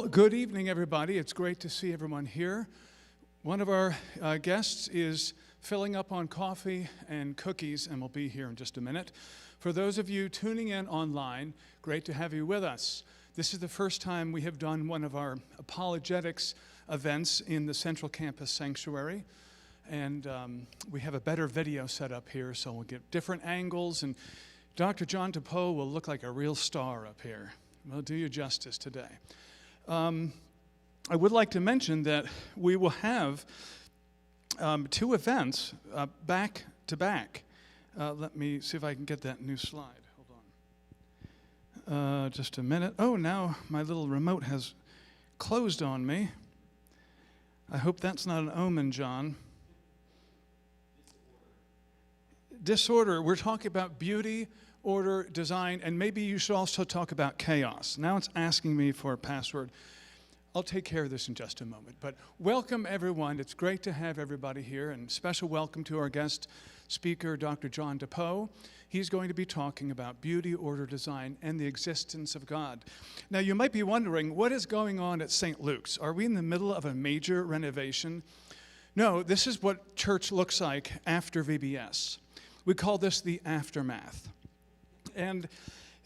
good evening, everybody. It's great to see everyone here. One of our guests is filling up on coffee and cookies and will be here in just a minute. For those of you tuning in online, great to have you with us. This is the first time we have done one of our Apologetics events in the Central Campus Sanctuary. And we have a better video set up here, so we'll get different angles. And Dr. John DePoe will look like a real star up here. We'll do you justice today. I would like to mention that we will have two events back to back. Let me see if I can get that new slide. Hold on. Just a minute. Oh, now my little remote has closed on me. I hope that's not an omen, John. Disorder. We're talking about beauty, order, design, and maybe you should also talk about chaos. Now it's asking me for a password. I'll take care of this in just a moment. But welcome, everyone. It's great to have everybody here, and special welcome to our guest speaker, Dr. John DePoe. He's going to be talking about beauty, order, design, and the existence of God. Now, you might be wondering, what is going on at St. Luke's? Are we in the middle of a major renovation? No, this is what church looks like after VBS. We call this the aftermath. And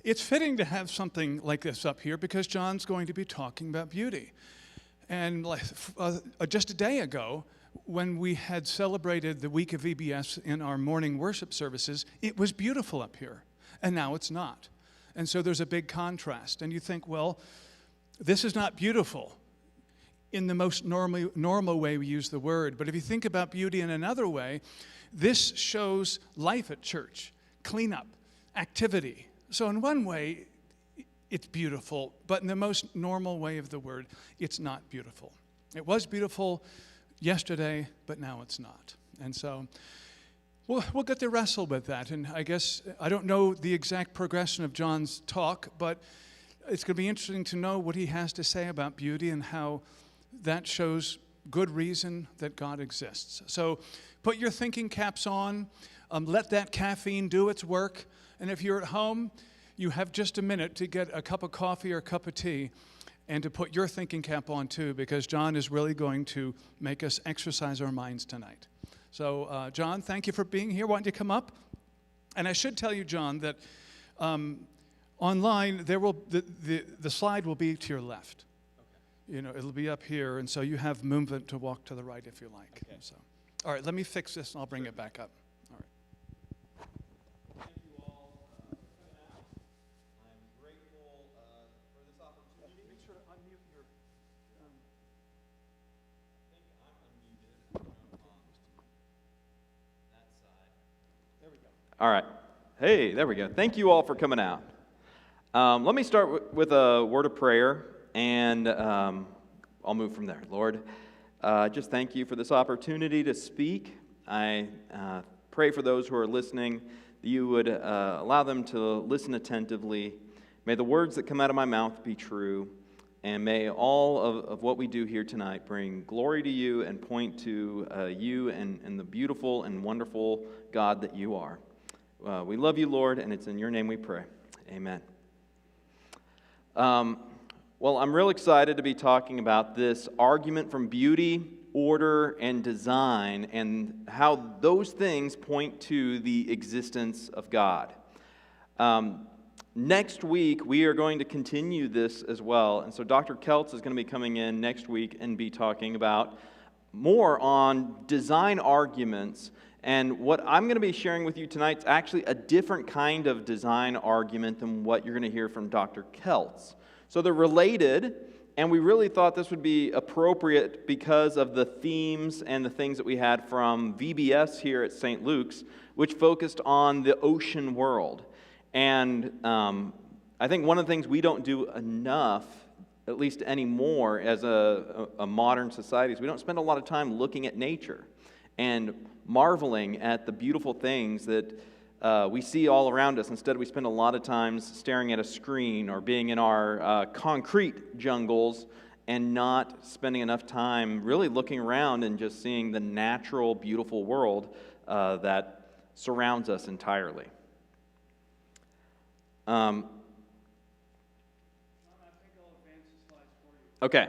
it's fitting to have something like this up here because John's going to be talking about beauty. And just a day ago, when we had celebrated the week of VBS in our morning worship services, it was beautiful up here, and now it's not. And so there's a big contrast. And you think, well, this is not beautiful in the most normal way we use the word. But if you think about beauty in another way, this shows life at church, cleanup, activity. So in one way, it's beautiful, but in the most normal way of the word, it's not beautiful. It was beautiful yesterday, but now it's not. And so we'll get to wrestle with that. And I guess I don't know the exact progression of John's talk, but it's going to be interesting to know what he has to say about beauty and how that shows good reason that God exists. So put your thinking caps on. Let that caffeine do its work. And if you're at home, you have just a minute to get a cup of coffee or a cup of tea and to put your thinking cap on too, because John is really going to make us exercise our minds tonight. So, John, thank you for being here. Why don't you come up? And I should tell you, John, that online the slide will be to your left. Okay. You know, it'll be up here, and so you have movement to walk to the right if you like. Okay. So, all right, let me fix this, and I'll bring it back up. All right. Hey, there we go. Thank you all for coming out. Let me start with a word of prayer, and I'll move from there. Lord, just thank you for this opportunity to speak. I pray for those who are listening that you would allow them to listen attentively. May the words that come out of my mouth be true, and may all of what we do here tonight bring glory to you and point to you and the beautiful and wonderful God that you are. We love you, Lord, and it's in your name we pray. Amen. Well, I'm real excited to be talking about this argument from beauty, order, and design, and how those things point to the existence of God. Next week, we are going to continue this as well, and so Dr. Keltz is going to be coming in next week and be talking about more on design arguments. And what I'm going to be sharing with you tonight is actually a different kind of design argument than what you're going to hear from Dr. Keltz. So they're related, and we really thought this would be appropriate because of the themes and the things that we had from VBS here at St. Luke's, which focused on the ocean world. And I think one of the things we don't do enough, at least anymore as a modern society, is we don't spend a lot of time looking at nature and marveling at the beautiful things that we see all around us. Instead, we spend a lot of times staring at a screen or being in our concrete jungles and not spending enough time really looking around and just seeing the natural, beautiful world that surrounds us entirely. Okay.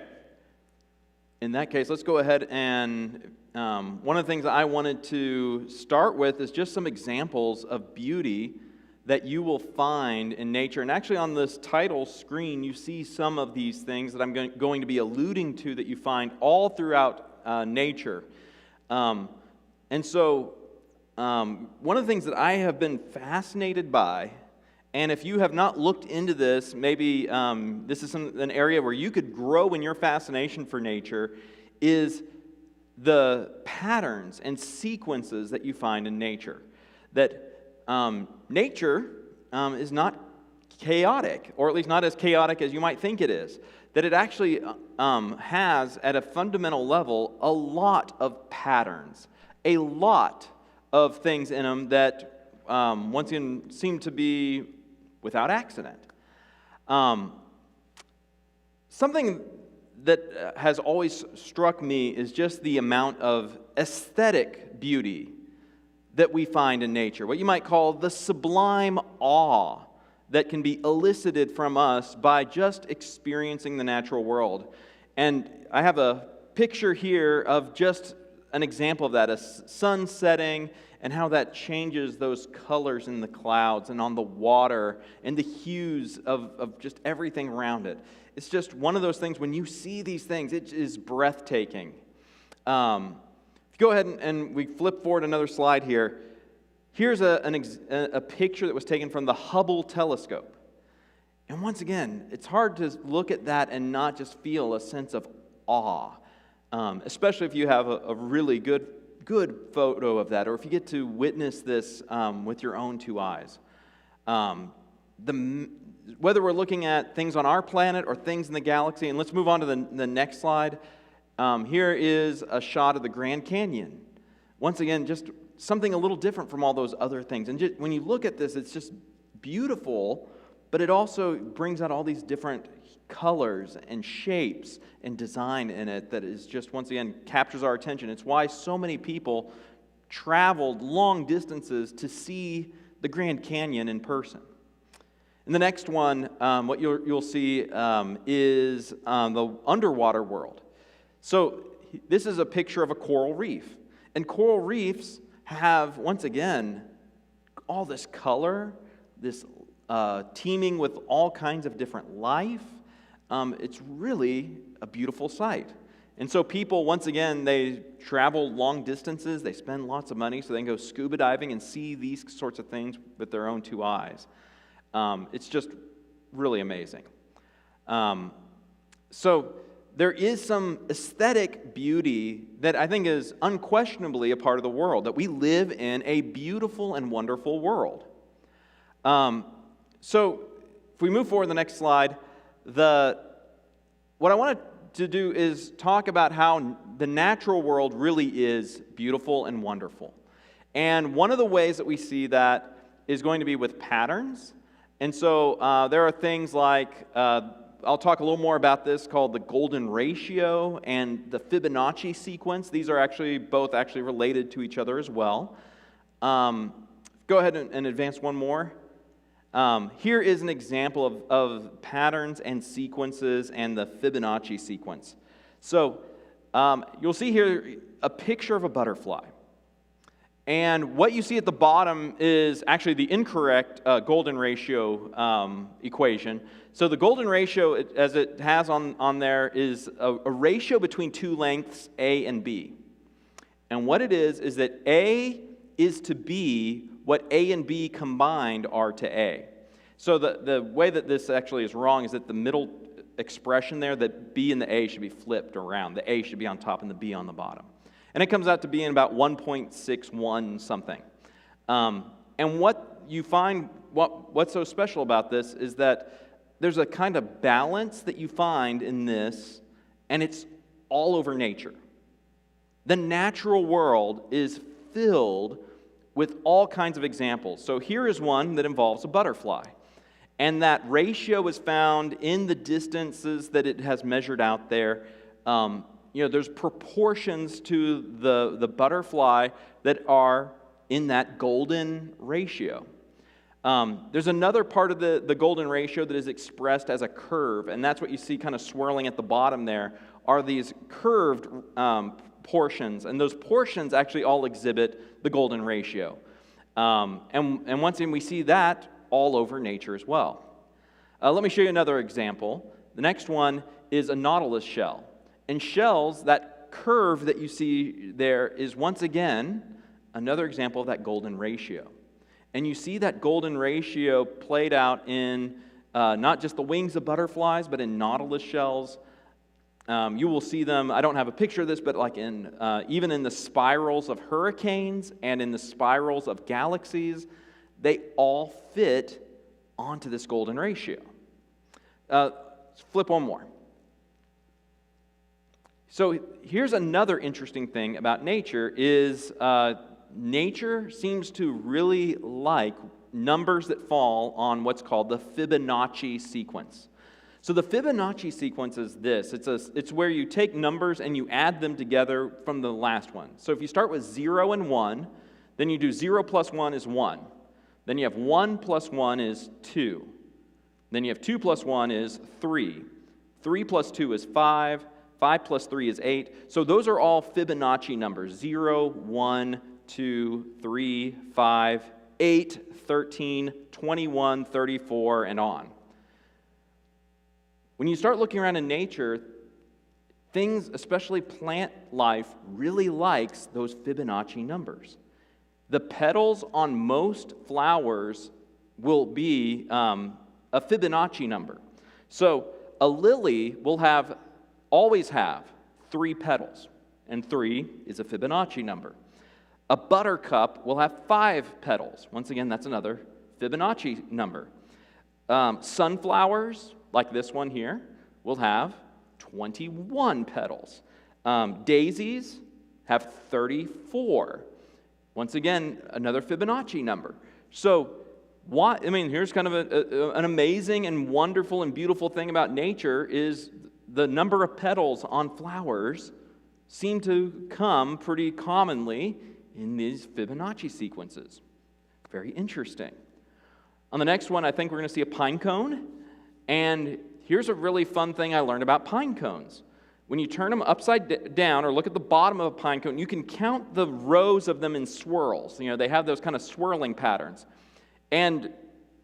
In that case, let's go ahead and one of the things I wanted to start with is just some examples of beauty that you will find in nature. And actually on this title screen, you see some of these things that I'm going to be alluding to that you find all throughout nature. And so one of the things that I have been fascinated by, and if you have not looked into this, maybe this is an area where you could grow in your fascination for nature, is the patterns and sequences that you find in nature. That nature is not chaotic, or at least not as chaotic as you might think it is. That it actually has, at a fundamental level, a lot of patterns, a lot of things in them that once again seem to be without accident. Something that has always struck me is just the amount of aesthetic beauty that we find in nature, what you might call the sublime awe that can be elicited from us by just experiencing the natural world. And I have a picture here of just an example of that, a sun setting and how that changes those colors in the clouds and on the water and the hues of just everything around it. It's just one of those things, when you see these things, it is breathtaking. If you go ahead and we flip forward another slide here, here's a picture that was taken from the Hubble telescope. And once again, it's hard to look at that and not just feel a sense of awe, especially if you have a really good photo of that, or if you get to witness this with your own two eyes. Whether we're looking at things on our planet or things in the galaxy, and let's move on to the next slide. Here is a shot of the Grand Canyon. Once again, just something a little different from all those other things. And when you look at this, it's just beautiful, but it also brings out all these different colors and shapes and design in it that is just, once again, captures our attention. It's why so many people traveled long distances to see the Grand Canyon in person. In the next one, what you'll see is the underwater world. So this is a picture of a coral reef. And coral reefs have, once again, all this color, this teeming with all kinds of different life. It's really a beautiful sight. And so people, once again, they travel long distances, they spend lots of money so they can go scuba diving and see these sorts of things with their own two eyes. It's just really amazing. So there is some aesthetic beauty that I think is unquestionably a part of the world, that we live in a beautiful and wonderful world. So if we move forward to the next slide, what I wanted to do is talk about how the natural world really is beautiful and wonderful. And one of the ways that we see that is going to be with patterns. And so there are things like, I'll talk a little more about this, called the golden ratio and the Fibonacci sequence. These are both related to each other as well. Go ahead and advance one more. Here is an example of patterns and sequences and the Fibonacci sequence. So you'll see here a picture of a butterfly. And what you see at the bottom is actually the incorrect golden ratio equation. So the golden ratio, as it has on there, is a ratio between two lengths, A and B. And what it is that A is to B what A and B combined are to A. So the way that this actually is wrong is that the middle expression there, that B and the A should be flipped around. The A should be on top and the B on the bottom. And it comes out to being about 1.61 something. And what you find, what's so special about this is that there's a kind of balance that you find in this, and it's all over nature. The natural world is filled with all kinds of examples. So here is one that involves a butterfly. And that ratio is found in the distances that it has measured out there. There's proportions to the butterfly that are in that golden ratio. There's another part of the golden ratio that is expressed as a curve, and that's what you see kind of swirling at the bottom there, are these curved portions, and those portions actually all exhibit the golden ratio. And once again, we see that all over nature as well. Let me show you another example. The next one is a nautilus shell. And shells, that curve that you see there is once again another example of that golden ratio. And you see that golden ratio played out in not just the wings of butterflies, but in nautilus shells. You will see them, I don't have a picture of this, but like even in the spirals of hurricanes and in the spirals of galaxies, they all fit onto this golden ratio. Flip one more. So here's another interesting thing about nature is nature seems to really like numbers that fall on what's called the Fibonacci sequence. So the Fibonacci sequence is this. It's where you take numbers and you add them together from the last one. So if you start with 0 and 1, then you do 0 plus 1 is 1. Then you have 1 plus 1 is 2. Then you have 2 plus 1 is 3. 3 plus 2 is 5. 5 plus 3 is 8. So those are all Fibonacci numbers. 0, 1, 2, 3, 5, 8, 13, 21, 34, and on. When you start looking around in nature, things, especially plant life, really likes those Fibonacci numbers. The petals on most flowers will be a Fibonacci number. So a lily will always have 3 petals, and 3 is a Fibonacci number. A buttercup will have 5 petals. Once again, that's another Fibonacci number. Sunflowers, like this one here, will have 21 petals. Daisies have 34. Once again, another Fibonacci number. So, here's kind of an amazing and wonderful and beautiful thing about nature is the number of petals on flowers seem to come pretty commonly in these Fibonacci sequences. Very interesting. On the next one, I think we're going to see a pine cone. And here's a really fun thing I learned about pine cones. When you turn them upside down or look at the bottom of a pine cone, you can count the rows of them in swirls. They have those kind of swirling patterns. And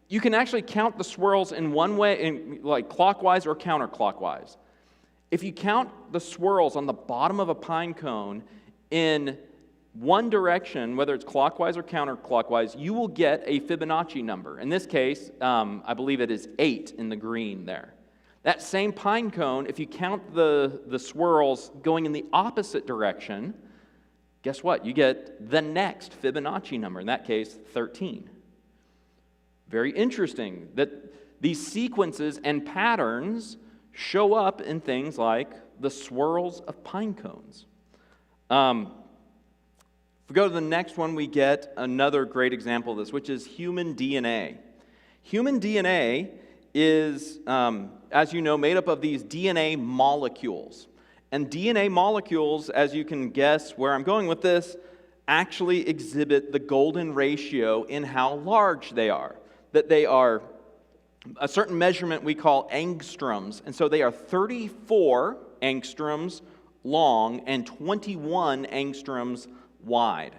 you can actually count the swirls in one way, like clockwise or counterclockwise. If you count the swirls on the bottom of a pine cone in one direction, whether it's clockwise or counterclockwise, you will get a Fibonacci number. In this case, I believe it is 8 in the green there. That same pine cone, if you count the swirls going in the opposite direction, guess what? You get the next Fibonacci number, in that case, 13. Very interesting that these sequences and patterns show up in things like the swirls of pine cones. If we go to the next one, we get another great example of this, which is human DNA. Human DNA is, as you know, made up of these DNA molecules. And DNA molecules, as you can guess where I'm going with this, actually exhibit the golden ratio in how large they are. That they are a certain measurement we call angstroms. And so they are 34 angstroms long and 21 angstroms wide.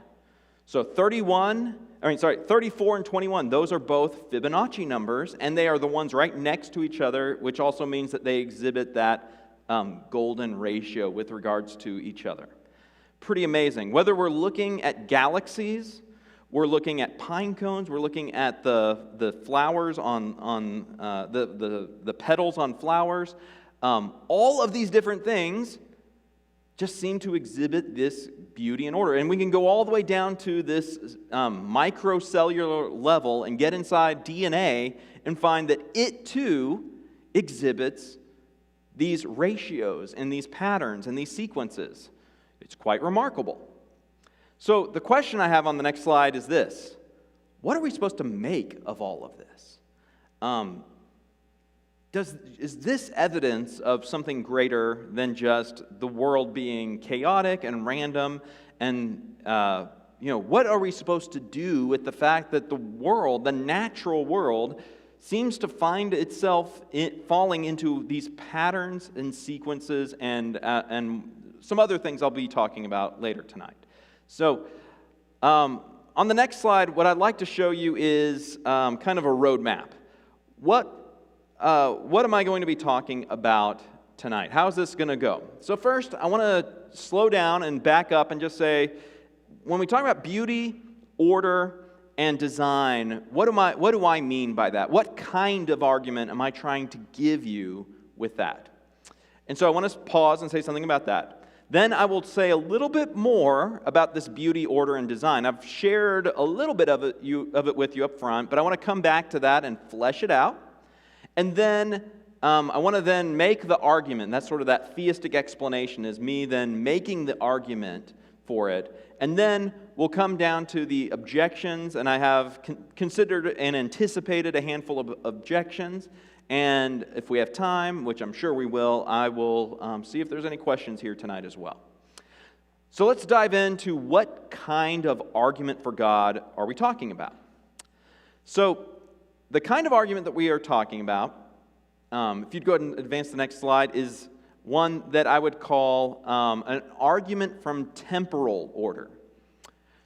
So 34 and 21, those are both Fibonacci numbers, and they are the ones right next to each other, which also means that they exhibit that golden ratio with regards to each other. Pretty amazing. Whether we're looking at galaxies, we're looking at pine cones, we're looking at the flowers on the petals on flowers, all of these different things just seem to exhibit this beauty and order. And we can go all the way down to this microcellular level and get inside DNA and find that it too exhibits these ratios and these patterns and these sequences. It's quite remarkable. So the question I have on the next slide is this: what are we supposed to make of all of this? Is this evidence of something greater than just the world being chaotic and random and what are we supposed to do with the fact that the world, the natural world, seems to find itself falling into these patterns and sequences and some other things I'll be talking about later tonight. So on the next slide, what I'd like to show you is kind of a roadmap. What am I going to be talking about tonight? How's this going to go? So first, I want to slow down and back up and just say, when we talk about beauty, order, and design, what do I mean by that? What kind of argument am I trying to give you with that? And so I want to pause and say something about that. Then I will say a little bit more about this beauty, order, and design. I've shared a little bit of it with you up front, but I want to come back to that and flesh it out. And then I want to then make the argument. That's sort of that theistic explanation, is me then making the argument for it. And then we'll come down to the objections, and I have considered and anticipated a handful of objections. And if we have time, which I'm sure we will, I will see if there's any questions here tonight as well. So let's dive into what kind of argument for God are we talking about. So the kind of argument that we are talking about, if you'd go ahead and advance the next slide, is one that I would call an argument from temporal order.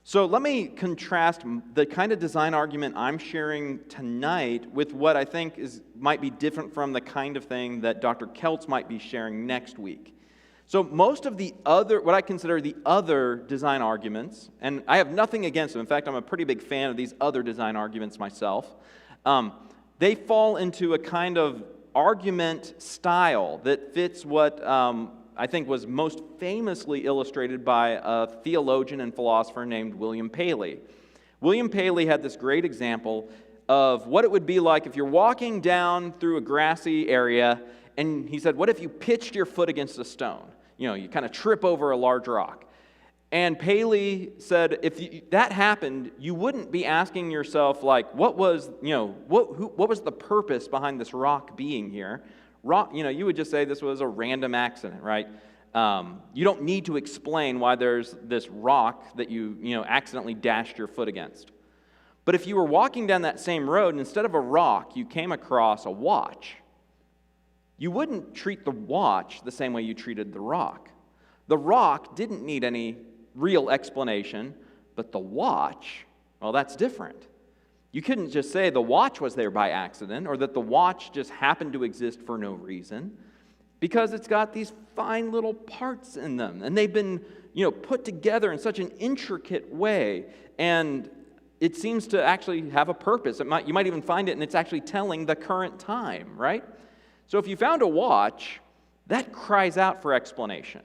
So let me contrast the kind of design argument I'm sharing tonight with what I think might be different from the kind of thing that Dr. Keltz might be sharing next week. So most of the other, what I consider the other design arguments, and I have nothing against them. In fact, I'm a pretty big fan of these other design arguments myself. They fall into a kind of argument style that fits what I think was most famously illustrated by a theologian and philosopher named William Paley. William Paley had this great example of what it would be like if you're walking down through a grassy area, and he said, what if you pitched your foot against a stone? You kind of trip over a large rock. And Paley said, if that happened, you wouldn't be asking yourself, like, what was the purpose behind this rock being here? You would just say this was a random accident, right? You don't need to explain why there's this rock that you accidentally dashed your foot against. But if you were walking down that same road, and instead of a rock, you came across a watch, you wouldn't treat the watch the same way you treated the rock. The rock didn't need any real explanation, but the watch, well, that's different. You couldn't just say the watch was there by accident, or that the watch just happened to exist for no reason, because it's got these fine little parts in them, and they've been put together in such an intricate way, and it seems to actually have a purpose. You might even find it, and it's actually telling the current time, right? So if you found a watch, that cries out for explanation.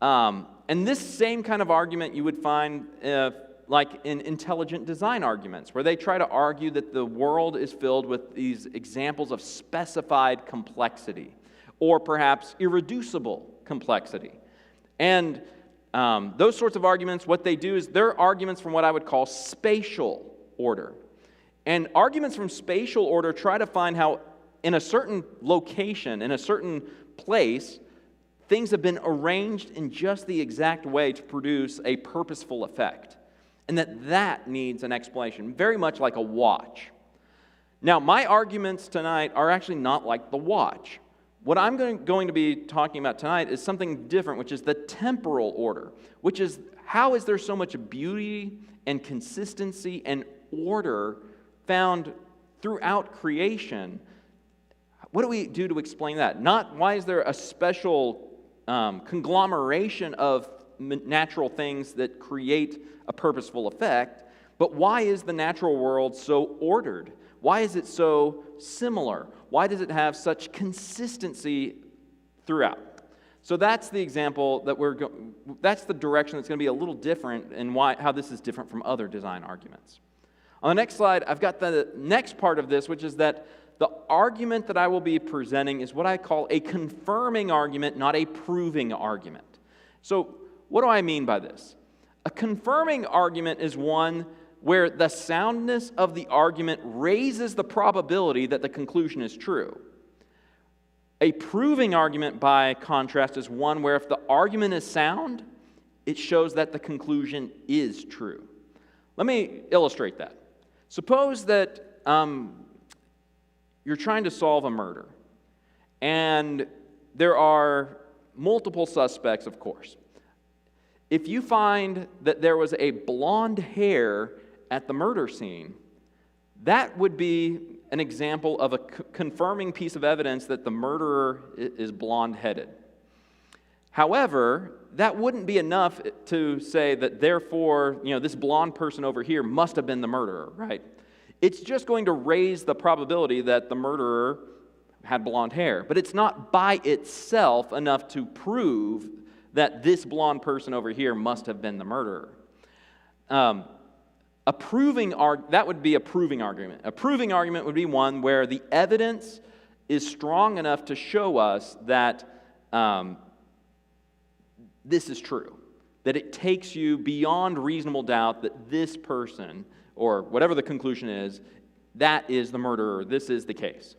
And this same kind of argument you would find like in intelligent design arguments, where they try to argue that the world is filled with these examples of specified complexity, or perhaps irreducible complexity. And those sorts of arguments, what they do is they're arguments from what I would call spatial order. And arguments from spatial order try to find how in a certain location, in a certain place, things have been arranged in just the exact way to produce a purposeful effect. And that needs an explanation, very much like a watch. Now, my arguments tonight are actually not like the watch. What I'm going to be talking about tonight is something different, which is the temporal order, which is how is there so much beauty and consistency and order found throughout creation? What do we do to explain that? Not why is there a special conglomeration of natural things that create a purposeful effect, but why is the natural world so ordered? Why is it so similar? Why does it have such consistency throughout? So that's the example that that's the direction that's going to be a little different in how this is different from other design arguments. On the next slide, I've got the next part of this, which is that the argument that I will be presenting is what I call a confirming argument, not a proving argument. So what do I mean by this? A confirming argument is one where the soundness of the argument raises the probability that the conclusion is true. A proving argument, by contrast, is one where if the argument is sound, it shows that the conclusion is true. Let me illustrate that. Suppose that you're trying to solve a murder, and there are multiple suspects, of course. If you find that there was a blonde hair at the murder scene, that would be an example of a confirming piece of evidence that the murderer is blonde-headed. However, that wouldn't be enough to say that therefore, this blonde person over here must have been the murderer, right? It's just going to raise the probability that the murderer had blonde hair, but it's not by itself enough to prove that this blonde person over here must have been the murderer. That would be a proving argument. A proving argument would be one where the evidence is strong enough to show us that this is true, that it takes you beyond reasonable doubt that this person, or whatever the conclusion is, that is the murderer, this is the case.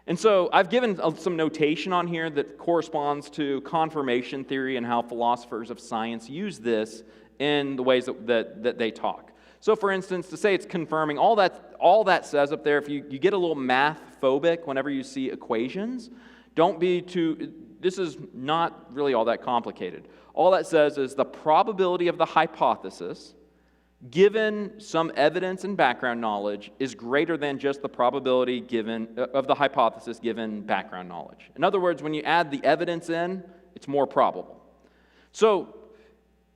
And so I've given some notation on here that corresponds to confirmation theory and how philosophers of science use this in the ways that they talk. So for instance, to say it's confirming, all that says up there, if you get a little math phobic whenever you see equations, this is not really all that complicated. All that says is the probability of the hypothesis, given some evidence and background knowledge, is greater than just the probability of the hypothesis given background knowledge. In other words, when you add the evidence in, it's more probable. So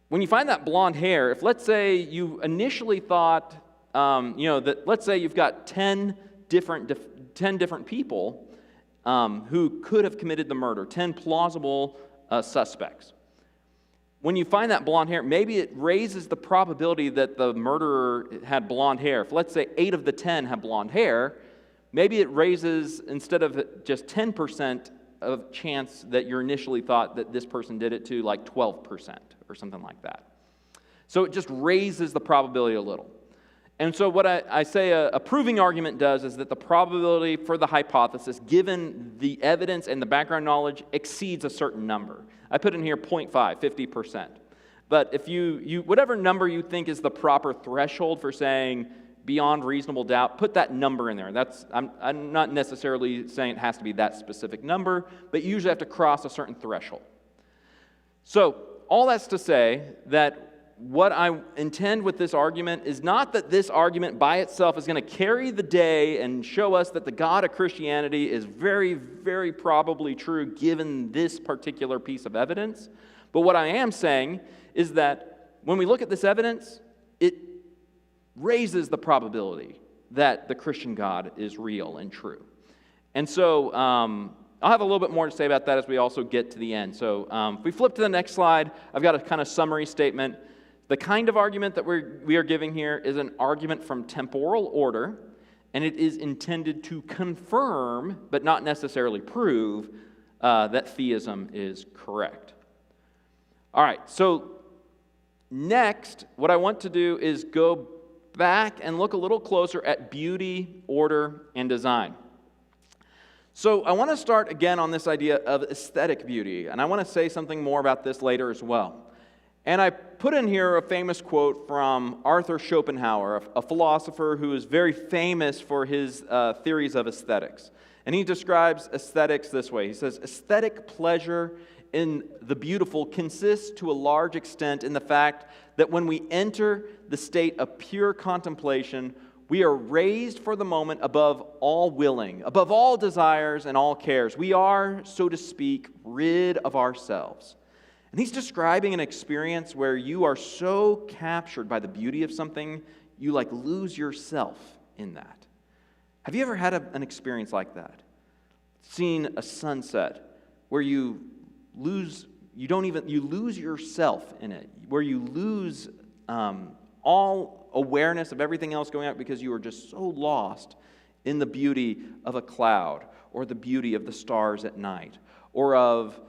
when you find that blonde hair, if let's say you initially thought, that let's say you've got 10 different people who could have committed the murder, 10 plausible suspects. When you find that blonde hair, maybe it raises the probability that the murderer had blonde hair. If let's say 8 of the 10 have blonde hair, maybe it raises, instead of just 10% of chance that you initially thought that this person did it, to like 12% or something like that. So it just raises the probability a little. And so what I say a proving argument does is that the probability for the hypothesis, given the evidence and the background knowledge, exceeds a certain number. I put in here 0.5, 50%. But if you whatever number you think is the proper threshold for saying beyond reasonable doubt, put that number in there. I'm not necessarily saying it has to be that specific number, but you usually have to cross a certain threshold. So all that's to say that what I intend with this argument is not that this argument by itself is going to carry the day and show us that the God of Christianity is very, very probably true given this particular piece of evidence. But what I am saying is that when we look at this evidence, it raises the probability that the Christian God is real and true. And so I'll have a little bit more to say about that as we also get to the end. So if we flip to the next slide, I've got a kind of summary statement. The kind of argument that we are giving here is an argument from temporal order, and it is intended to confirm, but not necessarily prove, that theism is correct. All right, so next, what I want to do is go back and look a little closer at beauty, order, and design. So I want to start again on this idea of aesthetic beauty, and I want to say something more about this later as well. And I put in here a famous quote from Arthur Schopenhauer, a philosopher who is very famous for his theories of aesthetics. And he describes aesthetics this way. He says, "Aesthetic pleasure in the beautiful consists to a large extent in the fact that when we enter the state of pure contemplation, we are raised for the moment above all willing, above all desires and all cares. We are, so to speak, rid of ourselves." And he's describing an experience where you are so captured by the beauty of something, you like lose yourself in that. Have you ever had an experience like that? Seen a sunset where you lose yourself in it, where you lose all awareness of everything else going on because you are just so lost in the beauty of a cloud, or the beauty of the stars at night, or of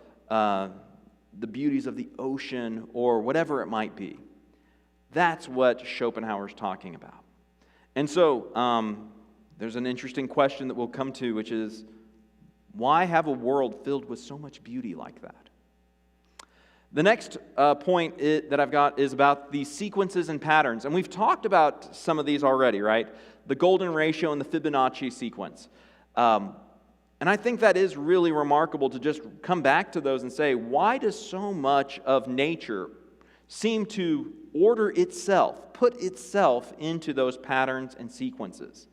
the beauties of the ocean, or whatever it might be. That's what Schopenhauer's talking about. And so there's an interesting question that we'll come to, which is, why have a world filled with so much beauty like that? The next point that I've got is about the sequences and patterns. And we've talked about some of these already, right? The golden ratio and the Fibonacci sequence. And I think that is really remarkable to just come back to those and say, why does so much of nature seem to order itself, put itself into those patterns and sequences?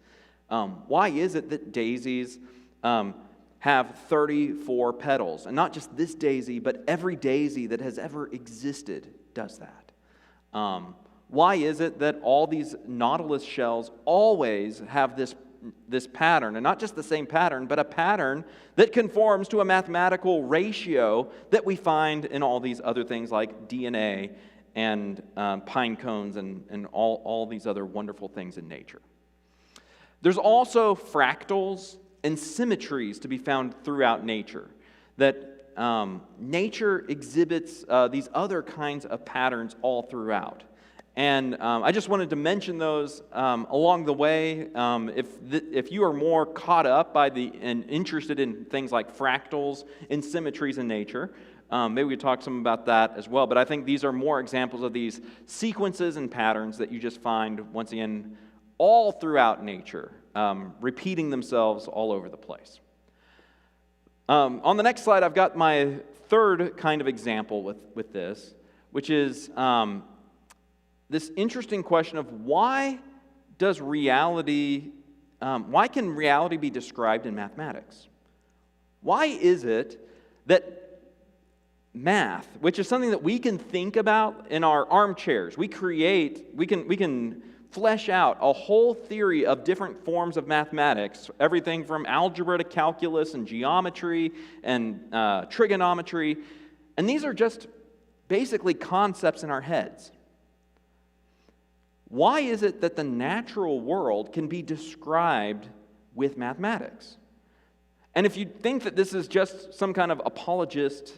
Why is it that daisies have 34 petals? And not just this daisy, but every daisy that has ever existed does that. Why is it that all these nautilus shells always have this pattern, and not just the same pattern, but a pattern that conforms to a mathematical ratio that we find in all these other things like DNA and pine cones and all these other wonderful things in nature? There's also fractals and symmetries to be found throughout nature, that nature exhibits these other kinds of patterns all throughout. And I just wanted to mention those along the way. If you are more caught up by and interested in things like fractals and symmetries in nature, maybe we could talk some about that as well. But I think these are more examples of these sequences and patterns that you just find, once again, all throughout nature, repeating themselves all over the place. On the next slide, I've got my third kind of example with this, which is this interesting question of why can reality be described in mathematics? Why is it that math, which is something that we can think about in our armchairs, we can flesh out a whole theory of different forms of mathematics, everything from algebra to calculus and geometry and trigonometry, and these are just basically concepts in our heads. Why is it that the natural world can be described with mathematics? And if you think that this is just some kind of apologist,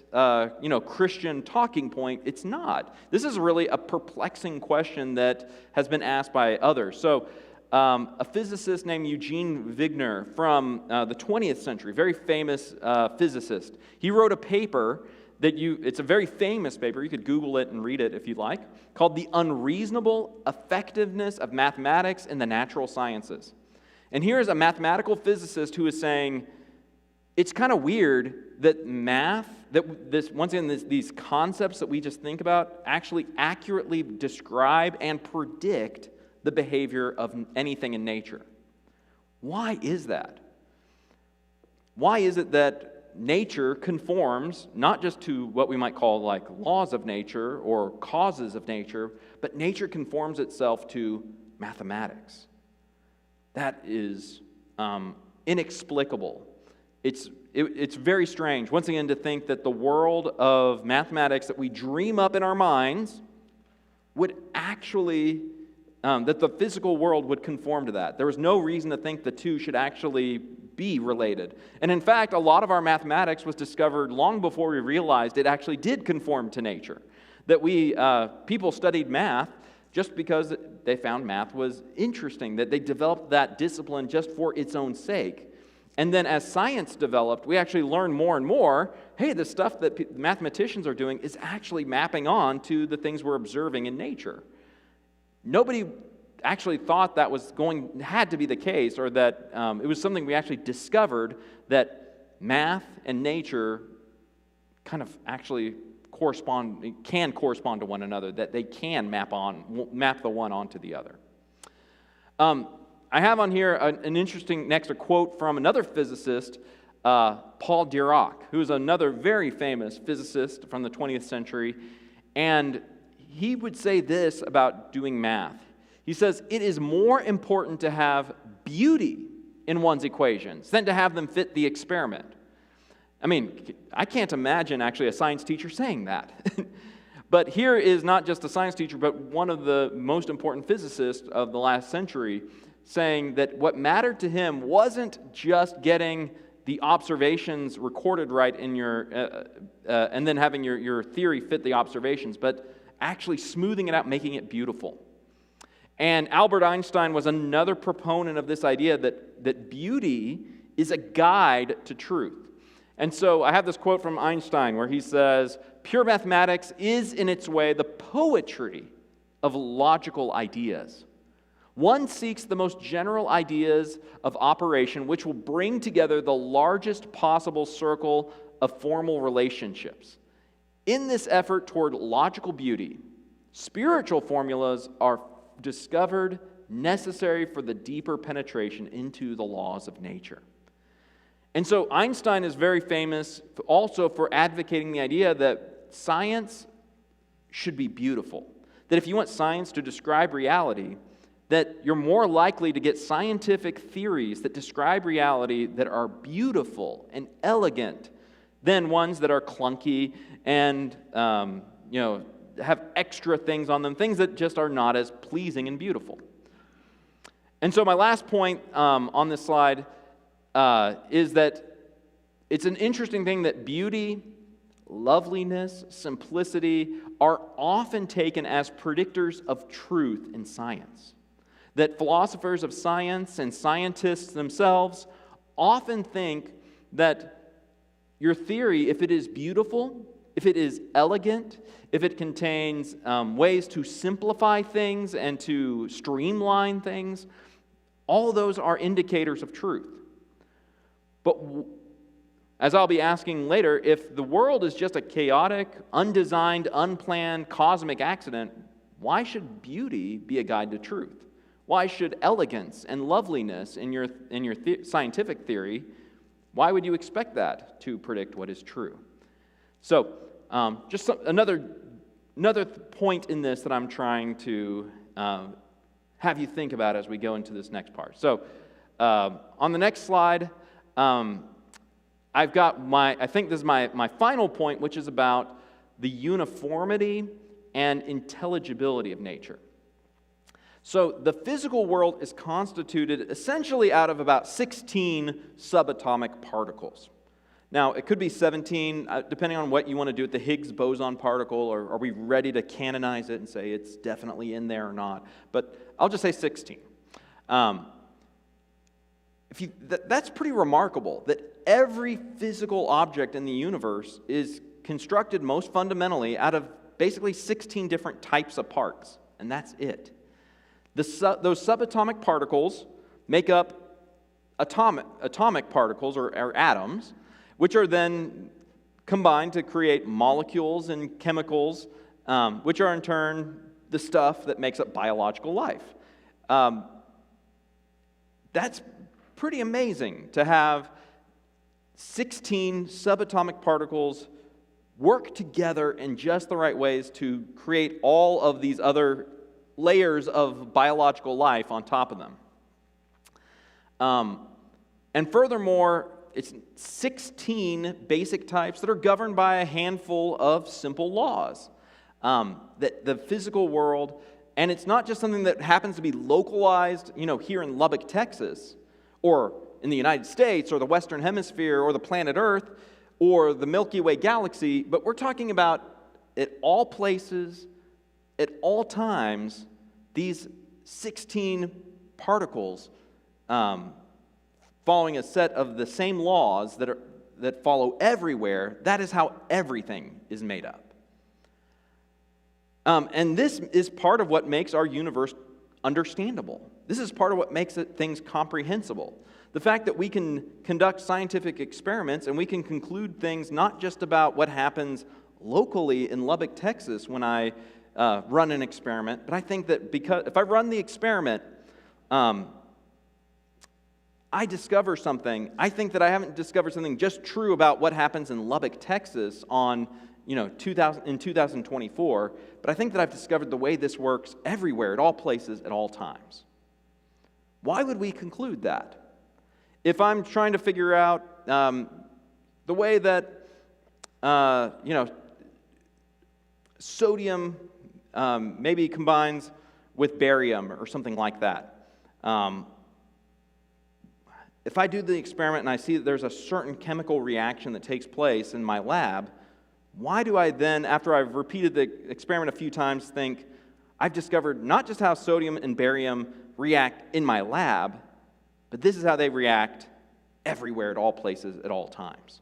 Christian talking point, it's not. This is really a perplexing question that has been asked by others. So, a physicist named Eugene Wigner from the 20th century, very famous physicist, he wrote a paper it's a very famous paper, you could Google it and read it if you'd like, called The Unreasonable Effectiveness of Mathematics in the Natural Sciences. And here's a mathematical physicist who is saying, it's kind of weird that math, these concepts that we just think about actually accurately describe and predict the behavior of anything in nature. Why is that? Why is it that nature conforms not just to what we might call like laws of nature or causes of nature, but nature conforms itself to mathematics? That is inexplicable. It's very strange, once again, to think that the world of mathematics that we dream up in our minds would actually, that the physical world would conform to that. There was no reason to think the two should actually be related. And in fact, a lot of our mathematics was discovered long before we realized it actually did conform to nature. That people studied math just because they found math was interesting, that they developed that discipline just for its own sake. And then as science developed, we actually learned more and more, hey, the stuff that mathematicians are doing is actually mapping on to the things we're observing in nature. Nobody actually thought that had to be the case, or that it was something we actually discovered, that math and nature kind of actually can correspond to one another, that they can map the one onto the other. I have on here an interesting a quote from another physicist, Paul Dirac, who is another very famous physicist from the 20th century, and he would say this about doing math. He says, it is more important to have beauty in one's equations than to have them fit the experiment. I mean, I can't imagine actually a science teacher saying that. But here is not just a science teacher, but one of the most important physicists of the last century saying that what mattered to him wasn't just getting the observations recorded right in and then having your theory fit the observations, but actually smoothing it out, making it beautiful. And Albert Einstein was another proponent of this idea that beauty is a guide to truth. And so I have this quote from Einstein where he says, pure mathematics is in its way the poetry of logical ideas. One seeks the most general ideas of operation, which will bring together the largest possible circle of formal relationships. In this effort toward logical beauty, spiritual formulas are discovered necessary for the deeper penetration into the laws of nature. And so Einstein is very famous also for advocating the idea that science should be beautiful. That if you want science to describe reality, that you're more likely to get scientific theories that describe reality that are beautiful and elegant than ones that are clunky and have extra things on them, things that just are not as pleasing and beautiful. And so my last point on this slide is that it's an interesting thing that beauty, loveliness, simplicity are often taken as predictors of truth in science. That philosophers of science and scientists themselves often think that your theory, if it is beautiful, if it is elegant, if it contains ways to simplify things and to streamline things, all of those are indicators of truth. But as I'll be asking later, if the world is just a chaotic, undesigned, unplanned cosmic accident, why should beauty be a guide to truth? Why should elegance and loveliness in your scientific theory, why would you expect that to predict what is true? So, another point in this that I'm trying to have you think about as we go into this next part. So, on the next slide, I've got I think this is my final point, which is about the uniformity and intelligibility of nature. So the physical world is constituted essentially out of about 16 subatomic particles. Now, it could be 17, depending on what you want to do with the Higgs boson particle, or are we ready to canonize it and say it's definitely in there or not? But I'll just say 16. That's pretty remarkable, that every physical object in the universe is constructed most fundamentally out of basically 16 different types of parts, and that's it. Those subatomic particles make up atomic particles, or atoms, which are then combined to create molecules and chemicals, which are in turn the stuff that makes up biological life. That's pretty amazing to have 16 subatomic particles work together in just the right ways to create all of these other layers of biological life on top of them. And furthermore, it's 16 basic types that are governed by a handful of simple laws. That the physical world, and it's not just something that happens to be localized, here in Lubbock, Texas, or in the United States, or the Western Hemisphere, or the planet Earth, or the Milky Way galaxy, but we're talking about at all places, at all times, these 16 particles following a set of the same laws that follow everywhere. That is how everything is made up. And this is part of what makes our universe understandable. This is part of what makes things comprehensible. The fact that we can conduct scientific experiments and we can conclude things not just about what happens locally in Lubbock, Texas when I run an experiment, but I think that because if I run the experiment, I discover something. I think that I haven't discovered something just true about what happens in Lubbock, Texas in 2024, but I think that I've discovered the way this works everywhere, at all places, at all times. Why would we conclude that? If I'm trying to figure out the way that sodium maybe combines with barium or something like that. If I do the experiment and I see that there's a certain chemical reaction that takes place in my lab, why do I then, after I've repeated the experiment a few times, think I've discovered not just how sodium and barium react in my lab, but this is how they react everywhere, at all places, at all times?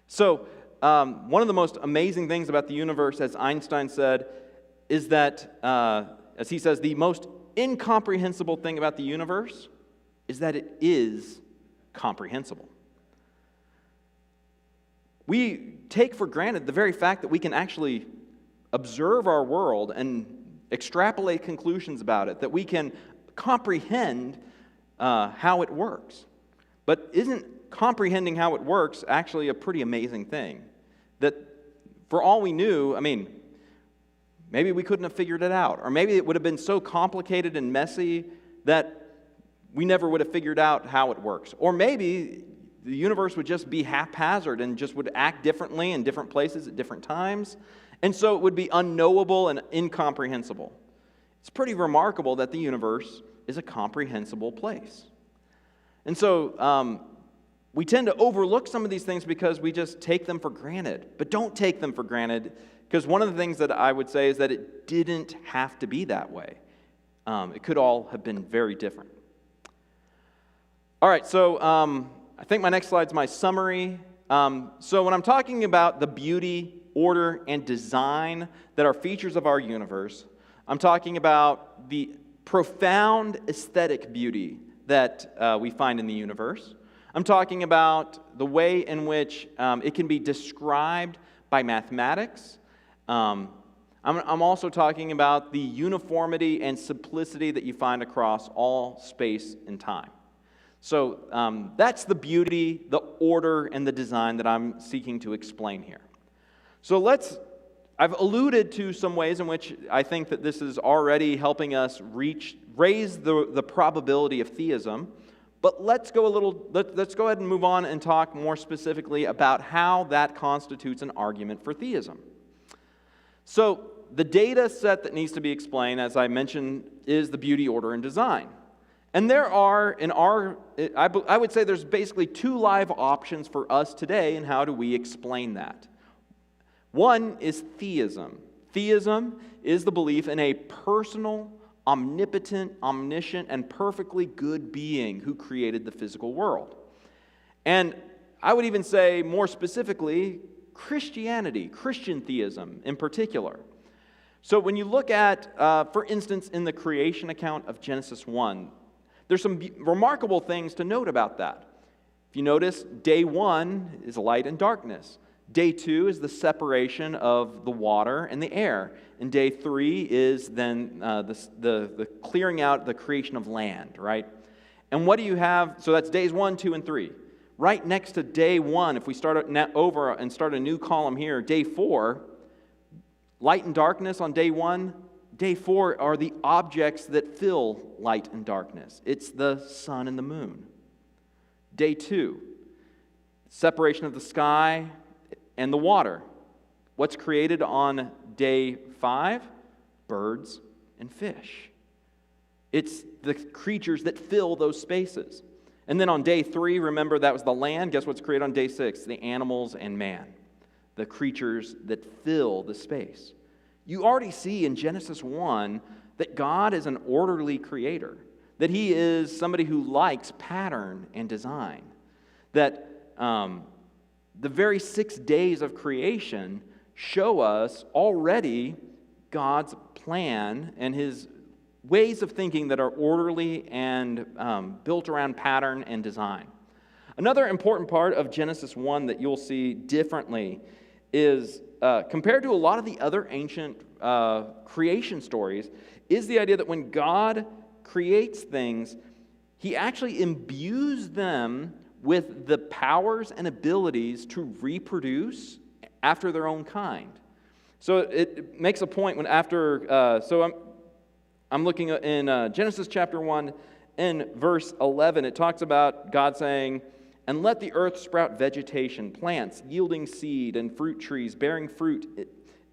So one of the most amazing things about the universe, as Einstein said, is that, as he says, the most incomprehensible thing about the universe is that it is comprehensible. We take for granted the very fact that we can actually observe our world and extrapolate conclusions about it, that we can comprehend how it works. But isn't comprehending how it works actually a pretty amazing thing? That for all we knew, maybe we couldn't have figured it out, or maybe it would have been so complicated and messy that we never would have figured out how it works. Or maybe the universe would just be haphazard and just would act differently in different places at different times, and so it would be unknowable and incomprehensible. It's pretty remarkable that the universe is a comprehensible place. And so we tend to overlook some of these things because we just take them for granted. But don't take them for granted, because one of the things that I would say is that it didn't have to be that way. It could all have been very different. All right, so I think my next slide's my summary. So when I'm talking about the beauty, order, and design that are features of our universe, I'm talking about the profound aesthetic beauty that we find in the universe. I'm talking about the way in which it can be described by mathematics. I'm also talking about the uniformity and simplicity that you find across all space and time. So that's the beauty, the order, and the design that I'm seeking to explain here. So I've alluded to some ways in which I think that this is already helping us raise the probability of theism. But let's go ahead and move on and talk more specifically about how that constitutes an argument for theism. So the data set that needs to be explained, as I mentioned, is the beauty, order, and design. And there are, I would say there's basically two live options for us today in how do we explain that. One is theism. Theism is the belief in a personal, omnipotent, omniscient, and perfectly good being who created the physical world. And I would even say more specifically, Christianity, Christian theism in particular. So when you look at, for instance, in the creation account of Genesis 1, there's some remarkable things to note about that. If you notice, day 1 is light and darkness. Day 2 is the separation of the water and the air. And day 3 is then the clearing out, the creation of land, right? And what do you have? So that's days 1, 2, and 3. Right next to day 1, if we start over and start a new column here, day 4, light and darkness on day 1. Day 4 are the objects that fill light and darkness. It's the sun and the moon. Day 2, separation of the sky and the water. What's created on day 5? Birds and fish. It's the creatures that fill those spaces. And then on day 3, remember that was the land. Guess what's created on day 6? The animals and man. The creatures that fill the space. You already see in Genesis 1 that God is an orderly creator, that He is somebody who likes pattern and design, that the very 6 days of creation show us already God's plan and His ways of thinking that are orderly and built around pattern and design. Another important part of Genesis 1 that you'll see differently is, compared to a lot of the other ancient creation stories, is the idea that when God creates things, He actually imbues them with the powers and abilities to reproduce after their own kind. So it makes a point when after, I'm looking in Genesis chapter 1, in verse 11, it talks about God saying, "And let the earth sprout vegetation, plants yielding seed, and fruit trees bearing fruit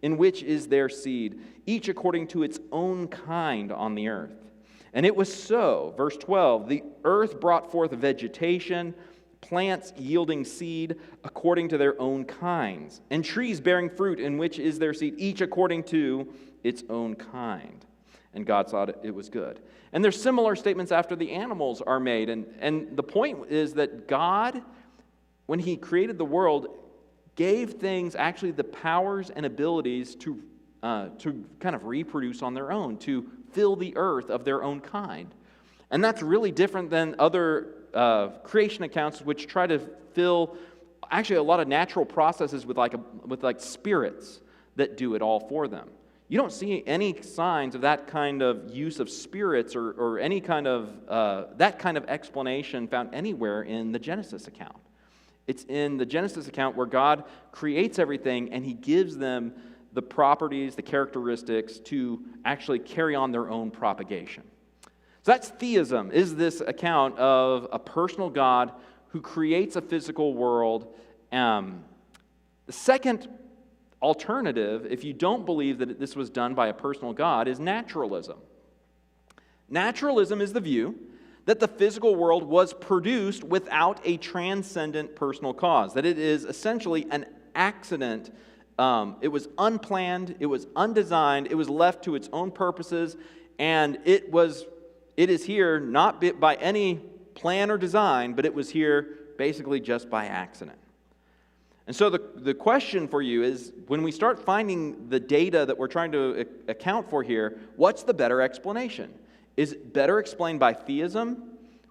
in which is their seed, each according to its own kind on the earth. And it was so." Verse 12, "The earth brought forth vegetation, plants yielding seed according to their own kinds, and trees bearing fruit in which is their seed, each according to its own kind. And God saw it was good." And there's similar statements after the animals are made. And the point is that God, when He created the world, gave things actually the powers and abilities to kind of reproduce on their own, to fill the earth of their own kind. And that's really different than other creation accounts which try to fill actually a lot of natural processes with like spirits that do it all for them. You don't see any signs of that kind of use of spirits or any kind of that kind of explanation found anywhere in the Genesis account. It's in the Genesis account where God creates everything and he gives them the properties, the characteristics to actually carry on their own propagation. So that's theism, is this account of a personal God who creates a physical world. The second alternative, if you don't believe that this was done by a personal God, is naturalism. Naturalism is the view that the physical world was produced without a transcendent personal cause, that it is essentially an accident. It was unplanned, it was undesigned, it was left to its own purposes, and it is here not by any plan or design, but it was here basically just by accident. And so the question for you is, when we start finding the data that we're trying to account for here, what's the better explanation? Is it better explained by theism,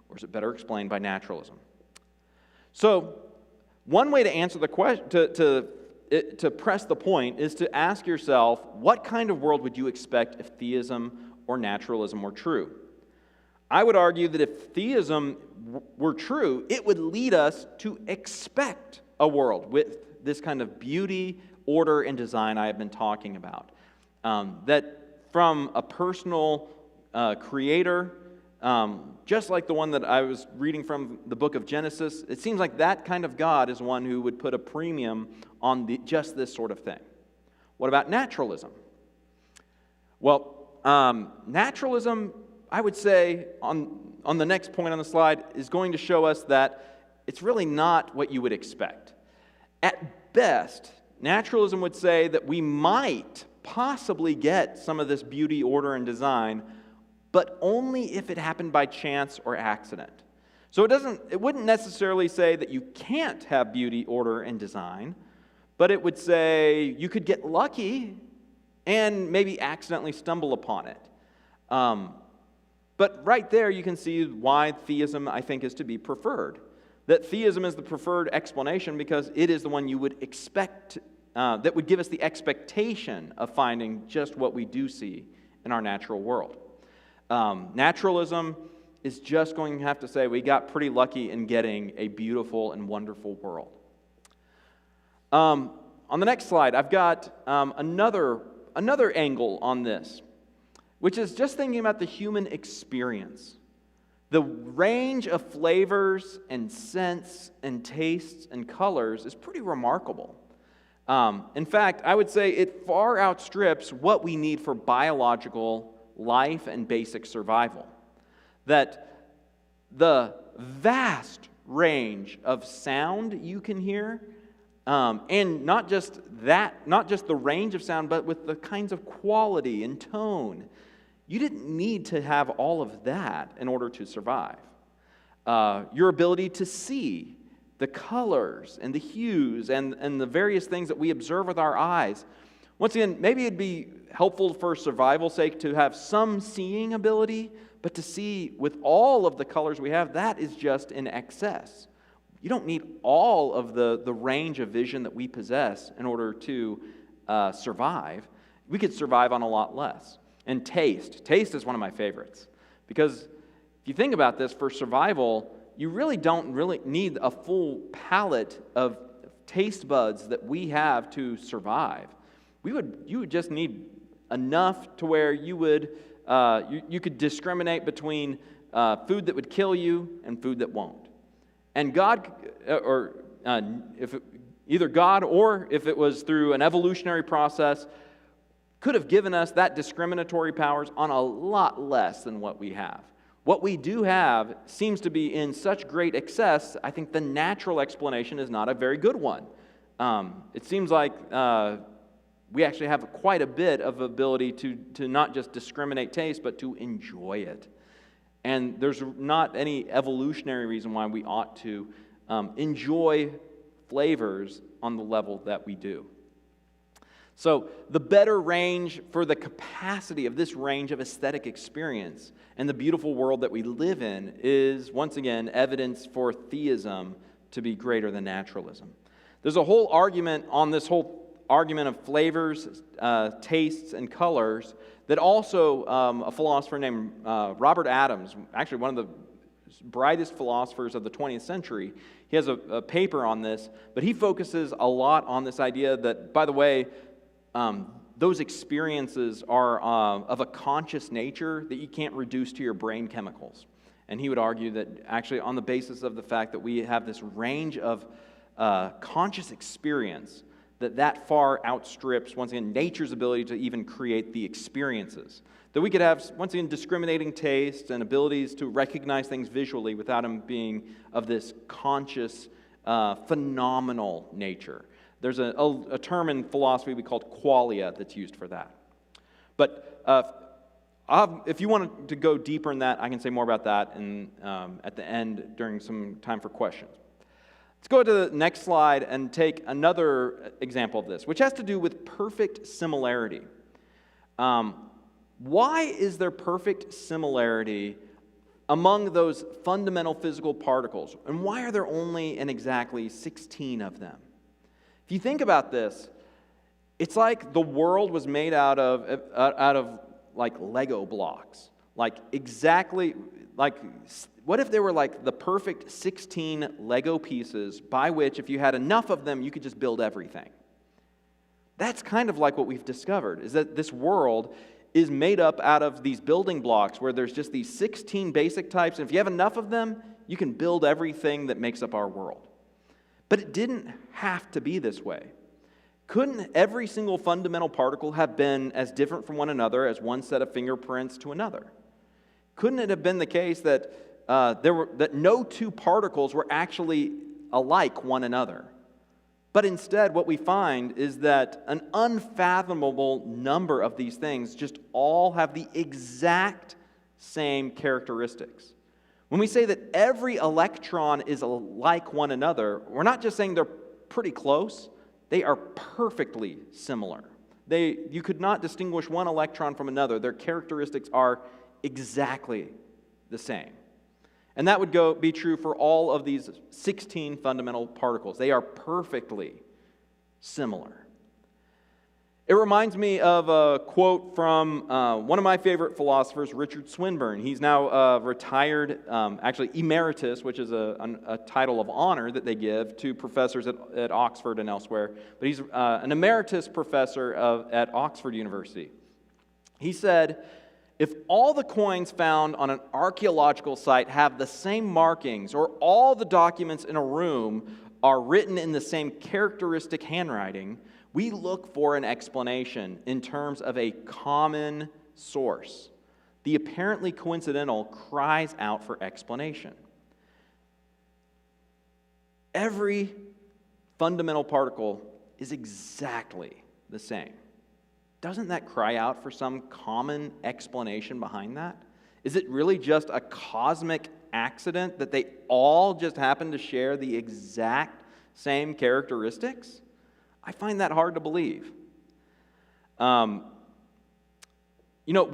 or is it better explained by naturalism? So, one way to answer the question, to press the point, is to ask yourself, what kind of world would you expect if theism or naturalism were true? I would argue that if theism were true, it would lead us to expect a world with this kind of beauty, order, and design I have been talking about. That from a personal creator, just like the one that I was reading from the book of Genesis, it seems like that kind of God is one who would put a premium on just this sort of thing. What about naturalism? Well, naturalism, I would say, on the next point on the slide, is going to show us that it's really not what you would expect. At best, naturalism would say that we might possibly get some of this beauty, order, and design, but only if it happened by chance or accident. So it wouldn't necessarily say that you can't have beauty, order, and design, but it would say you could get lucky and maybe accidentally stumble upon it. But right there you can see why theism, I think, is to be preferred. That theism is the preferred explanation because it is the one you would expect, that would give us the expectation of finding just what we do see in our natural world. Naturalism is just going to have to say we got pretty lucky in getting a beautiful and wonderful world. On the next slide, I've got another angle on this, which is just thinking about the human experience. The range of flavors and scents and tastes and colors is pretty remarkable. In fact, I would say it far outstrips what we need for biological life and basic survival. That the vast range of sound you can hear, and not just the range of sound, but with the kinds of quality and tone, you didn't need to have all of that in order to survive. Your ability to see the colors and the hues and the various things that we observe with our eyes. Once again, maybe it'd be helpful for survival's sake to have some seeing ability, but to see with all of the colors we have, that is just in excess. You don't need all of the range of vision that we possess in order to survive. We could survive on a lot less. And taste. Taste is one of my favorites. Because if you think about this, for survival, you don't really need a full palette of taste buds that we have to survive. You would just need enough to where you could discriminate between food that would kill you and food that won't. And God, either God or if it was through an evolutionary process, could have given us that discriminatory powers on a lot less than what we have. What we do have seems to be in such great excess, I think the natural explanation is not a very good one. It seems like we actually have quite a bit of ability to not just discriminate taste, but to enjoy it. And there's not any evolutionary reason why we ought to enjoy flavors on the level that we do. So the better range for the capacity of this range of aesthetic experience and the beautiful world that we live in is, once again, evidence for theism to be greater than naturalism. There's a whole argument on this whole argument of flavors, tastes, and colors that also a philosopher named Robert Adams, actually one of the brightest philosophers of the 20th century, he has a paper on this, but he focuses a lot on this idea that, by the way, those experiences are of a conscious nature that you can't reduce to your brain chemicals. And he would argue that actually on the basis of the fact that we have this range of conscious experience, that far outstrips, once again, nature's ability to even create the experiences. That we could have, once again, discriminating tastes and abilities to recognize things visually without them being of this conscious, phenomenal nature. There's a term in philosophy we call qualia that's used for that. But if you wanted to go deeper in that, I can say more about that at the end during some time for questions. Let's go to the next slide and take another example of this, which has to do with perfect similarity. Why is there perfect similarity among those fundamental physical particles? And why are there only and exactly 16 of them? If you think about this, it's like the world was made out of like Lego blocks. Like exactly, like what if there were like the perfect 16 Lego pieces by which if you had enough of them, you could just build everything? That's kind of like what we've discovered, is that this world is made up out of these building blocks where there's just these 16 basic types, and if you have enough of them, you can build everything that makes up our world. But it didn't have to be this way. Couldn't every single fundamental particle have been as different from one another as one set of fingerprints to another? Couldn't it have been the case that that no two particles were actually alike one another? But instead, what we find is that an unfathomable number of these things just all have the exact same characteristics. When we say that every electron is like one another, we're not just saying they're pretty close, they are perfectly similar. You could not distinguish one electron from another. Their characteristics are exactly the same. And that would be true for all of these 16 fundamental particles. They are perfectly similar. It reminds me of a quote from one of my favorite philosophers, Richard Swinburne. He's now retired, actually emeritus, which is a title of honor that they give to professors at Oxford and elsewhere. But he's an emeritus professor at Oxford University. He said, if all the coins found on an archaeological site have the same markings, or all the documents in a room are written in the same characteristic handwriting, we look for an explanation in terms of a common source. The apparently coincidental cries out for explanation. Every fundamental particle is exactly the same. Doesn't that cry out for some common explanation behind that? Is it really just a cosmic accident that they all just happen to share the exact same characteristics? I find that hard to believe. We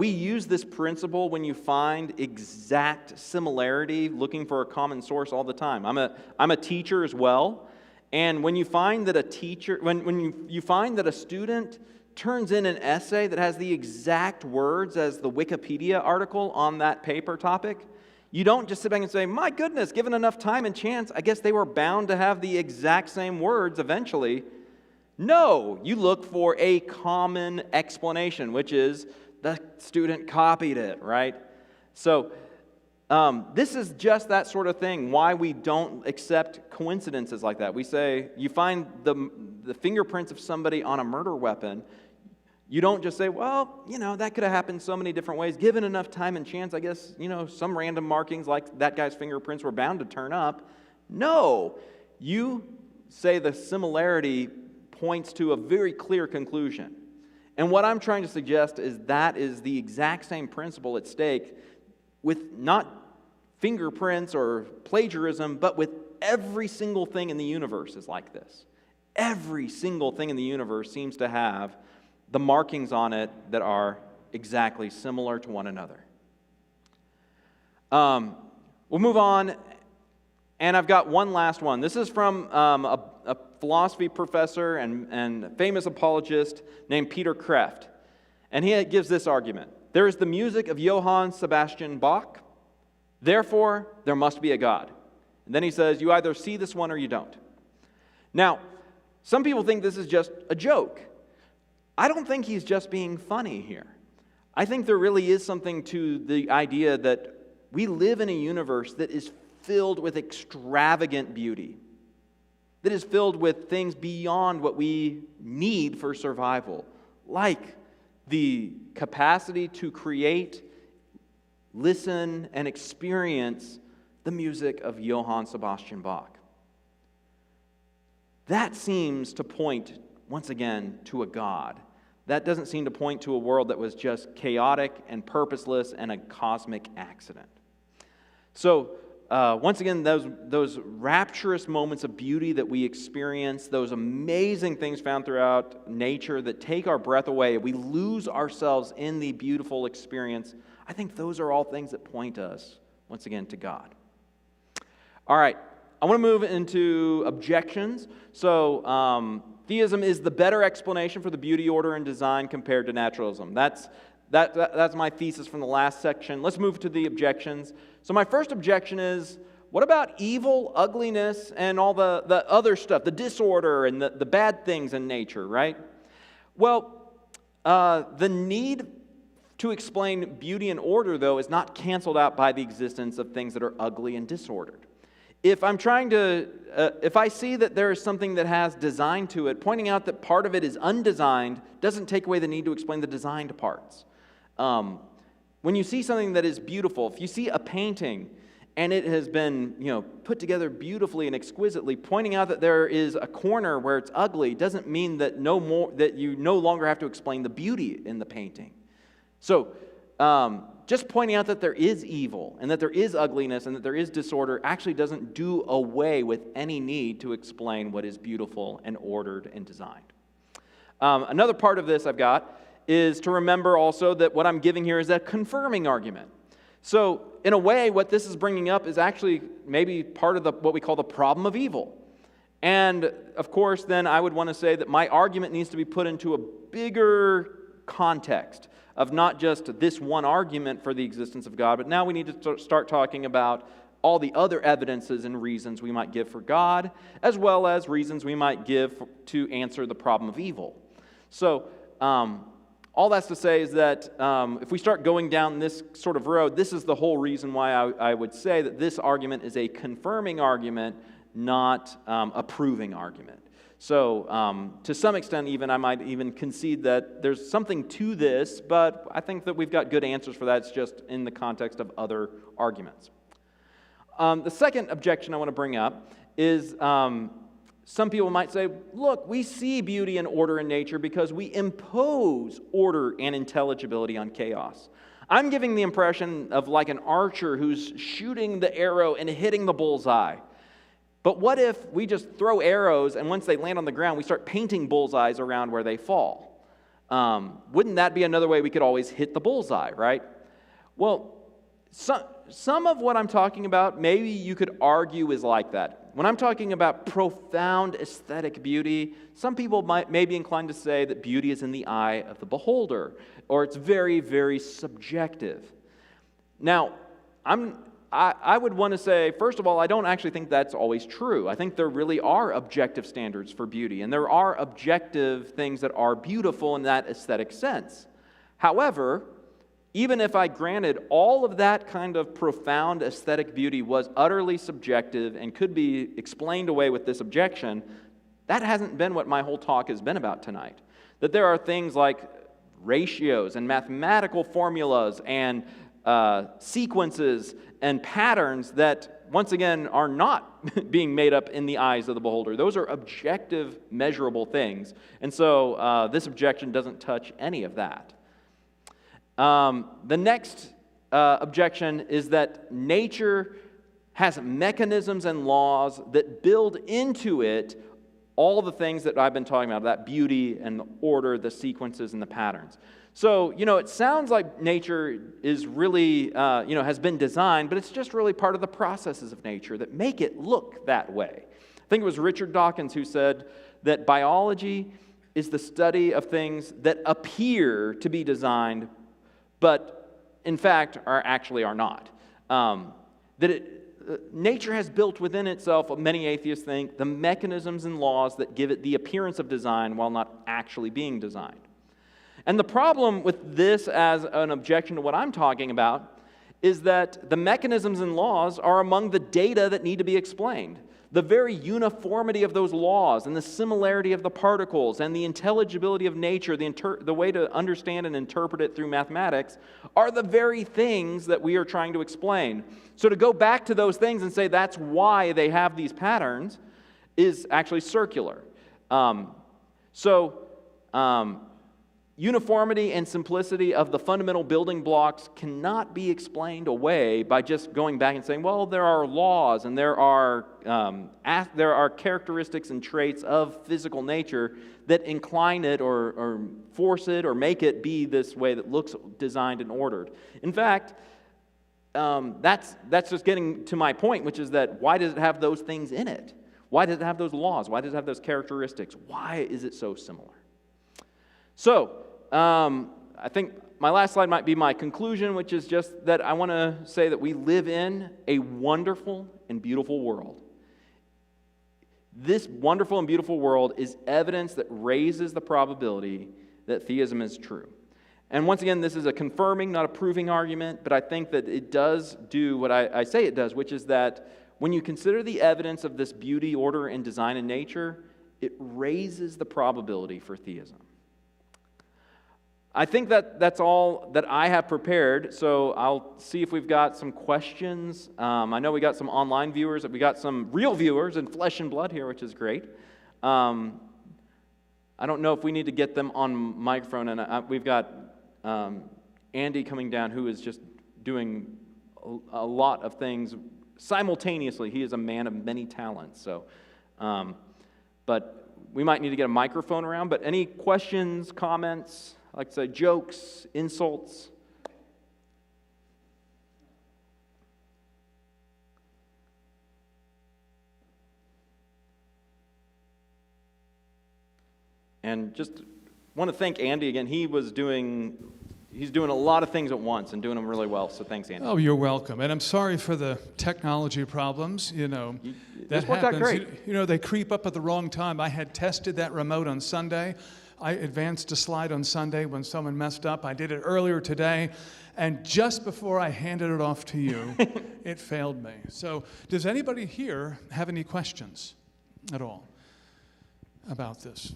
use this principle when you find exact similarity, looking for a common source all the time. I'm a teacher as well, and when you find that when you find that a student turns in an essay that has the exact words as the Wikipedia article on that paper topic, you don't just sit back and say, my goodness, given enough time and chance, I guess they were bound to have the exact same words eventually. No, you look for a common explanation, which is the student copied it, right? So this is just that sort of thing, why we don't accept coincidences like that. We say, you find the fingerprints of somebody on a murder weapon, you don't just say, well, that could have happened so many different ways. Given enough time and chance, I guess, some random markings like that guy's fingerprints were bound to turn up. No, you say the similarity points to a very clear conclusion. And what I'm trying to suggest is that is the exact same principle at stake with not fingerprints or plagiarism, but with every single thing in the universe is like this. Every single thing in the universe seems to have the markings on it that are exactly similar to one another. We'll move on, and I've got one last one. This is from a philosophy professor and famous apologist named Peter Kreeft. And he gives this argument. There is the music of Johann Sebastian Bach, therefore there must be a God. And then he says, you either see this one or you don't. Now, some people think this is just a joke. I don't think he's just being funny here. I think there really is something to the idea that we live in a universe that is filled with extravagant beauty, that is filled with things beyond what we need for survival, like the capacity to create, listen, and experience the music of Johann Sebastian Bach. That seems to point, once again, to a God. That doesn't seem to point to a world that was just chaotic and purposeless and a cosmic accident. So, once again, those rapturous moments of beauty that we experience, those amazing things found throughout nature that take our breath away, we lose ourselves in the beautiful experience. I think those are all things that point us, once again, to God. All right, I want to move into objections. So, theism is the better explanation for the beauty, order, and design compared to naturalism. That's my thesis from the last section. Let's move to the objections. So my first objection is, what about evil, ugliness, and all the other stuff, the disorder and the bad things in nature, right? Well, the need to explain beauty and order, though, is not canceled out by the existence of things that are ugly and disordered. If I'm trying to, if I see that there is something that has design to it, pointing out that part of it is undesigned doesn't take away the need to explain the designed parts. When you see something that is beautiful, if you see a painting and it has been, put together beautifully and exquisitely, pointing out that there is a corner where it's ugly doesn't mean that you no longer have to explain the beauty in the painting. So, just pointing out that there is evil and that there is ugliness and that there is disorder actually doesn't do away with any need to explain what is beautiful and ordered and designed. Another part of this I've got is to remember also that what I'm giving here is a confirming argument. So, in a way, what this is bringing up is actually maybe part of what we call the problem of evil. And, of course, then I would want to say that my argument needs to be put into a bigger context of not just this one argument for the existence of God, but now we need to start talking about all the other evidences and reasons we might give for God, as well as reasons we might give to answer the problem of evil. So, all that's to say is that if we start going down this sort of road, this is the whole reason why I would say that this argument is a confirming argument, not a proving argument. So to some extent, even I might even concede that there's something to this, but I think that we've got good answers for that. It's just in the context of other arguments. The second objection I want to bring up is some people might say, look, we see beauty and order in nature because we impose order and intelligibility on chaos. I'm giving the impression of like an archer who's shooting the arrow and hitting the bullseye. But what if we just throw arrows and once they land on the ground, we start painting bullseyes around where they fall? Wouldn't that be another way we could always hit the bullseye, right? Well, some of what I'm talking about, maybe you could argue is like that. When I'm talking about profound aesthetic beauty, some people may be inclined to say that beauty is in the eye of the beholder, or it's very, very subjective. Now, I would want to say, first of all, I don't actually think that's always true. I think there really are objective standards for beauty, and there are objective things that are beautiful in that aesthetic sense. However, even if I granted all of that kind of profound aesthetic beauty was utterly subjective and could be explained away with this objection, that hasn't been what my whole talk has been about tonight. That there are things like ratios and mathematical formulas and sequences and patterns that, once again, are not being made up in the eyes of the beholder. Those are objective, measurable things. And so this objection doesn't touch any of that. The next objection is that nature has mechanisms and laws that build into it all the things that I've been talking about, that beauty and the order, the sequences and the patterns. So, it sounds like nature is really, has been designed, but it's just really part of the processes of nature that make it look that way. I think it was Richard Dawkins who said that biology is the study of things that appear to be designed, but in fact are not. Nature has built within itself, many atheists think, the mechanisms and laws that give it the appearance of design while not actually being designed. And the problem with this as an objection to what I'm talking about is that the mechanisms and laws are among the data that need to be explained. The very uniformity of those laws and the similarity of the particles and the intelligibility of nature, the way to understand and interpret it through mathematics, are the very things that we are trying to explain. So to go back to those things and say that's why they have these patterns is actually circular. Uniformity and simplicity of the fundamental building blocks cannot be explained away by just going back and saying, well, there are laws and there are characteristics and traits of physical nature that incline it or force it or make it be this way that looks designed and ordered. In fact, that's just getting to my point, which is that why does it have those things in it? Why does it have those laws? Why does it have those characteristics? Why is it so similar? So, I think my last slide might be my conclusion, which is just that I want to say that we live in a wonderful and beautiful world. This wonderful and beautiful world is evidence that raises the probability that theism is true. And once again, this is a confirming, not a proving argument, but I think that it does do what I say it does, which is that when you consider the evidence of this beauty, order, and design in nature, it raises the probability for theism. I think that's all that I have prepared, so I'll see if we've got some questions. I know we got some online viewers, we got some real viewers in flesh and blood here, which is great. I don't know if we need to get them on microphone, and we've got Andy coming down, who is just doing a lot of things simultaneously. He is a man of many talents, so, but we might need to get a microphone around. But any questions, comments? Like I say, jokes, insults. And just want to thank Andy again. He's doing a lot of things at once and doing them really well. So thanks, Andy. Oh, you're welcome. And I'm sorry for the technology problems. That worked out happens. great. They creep up at the wrong time. I had tested that remote on Sunday. I advanced a slide on Sunday when someone messed up. I did it earlier today, and just before I handed it off to you, it failed me. So does anybody here have any questions at all about this?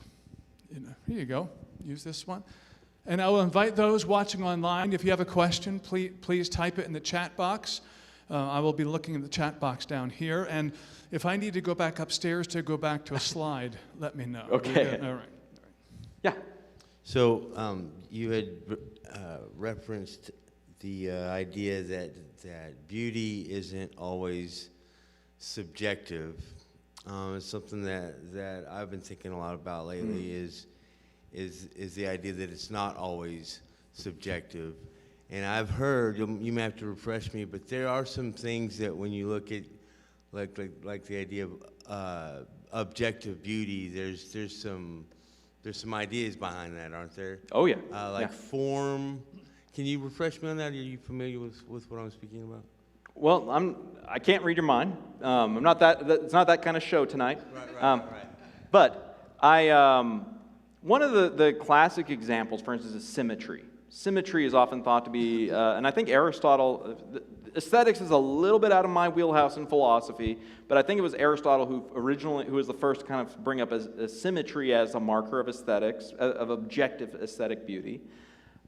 Here you go. Use this one. And I will invite those watching online, if you have a question, please type it in the chat box. I will be looking in the chat box down here. And if I need to go back upstairs to go back to a slide, let me know. Okay. All right. Yeah. So you had referenced the idea that beauty isn't always subjective. It's something that I've been thinking a lot about lately is the idea that it's not always subjective. And I've heard, you may have to refresh me, but there are some things that when you look at like the idea of objective beauty, there's some ideas behind that, aren't there? Oh, yeah. Form. Can you refresh me on that? Are you familiar with what I'm speaking about? Well, I can't read your mind. I'm not that. It's not that kind of show tonight. Right. But one of the classic examples, for instance, is symmetry. Symmetry is often thought to be, and I think Aristotle. Aesthetics is a little bit out of my wheelhouse in philosophy, but I think it was Aristotle who was the first to kind of bring up symmetry as a marker of aesthetics, of objective aesthetic beauty.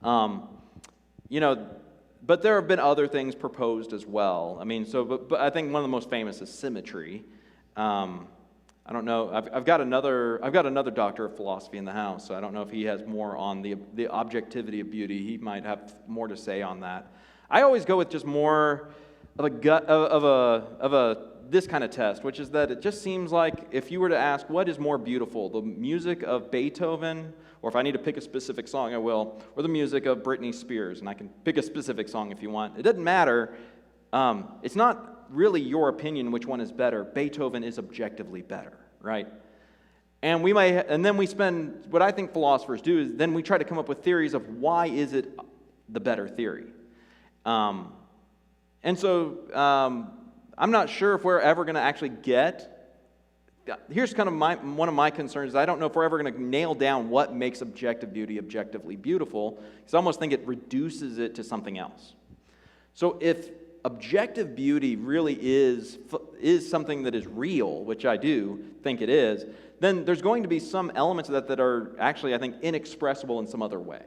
But there have been other things proposed as well. I mean, but I think one of the most famous is symmetry. I don't know. I've got another doctor of philosophy in the house, so I don't know if he has more on the objectivity of beauty. He might have more to say on that. I always go with just more this kind of test, which is that it just seems like if you were to ask what is more beautiful, the music of Beethoven, or if I need to pick a specific song, I will, or the music of Britney Spears, and I can pick a specific song if you want. It doesn't matter. It's not really your opinion which one is better. Beethoven is objectively better, right? And then we spend, what I think philosophers do is then we try to come up with theories of why is it the better theory. And so I'm not sure if we're ever going to actually here's kind of one of my concerns. I don't know if we're ever going to nail down what makes objective beauty objectively beautiful, because I almost think it reduces it to something else. So if objective beauty really is something that is real, which I do think it is, then there's going to be some elements of that that are actually, I think, inexpressible in some other way.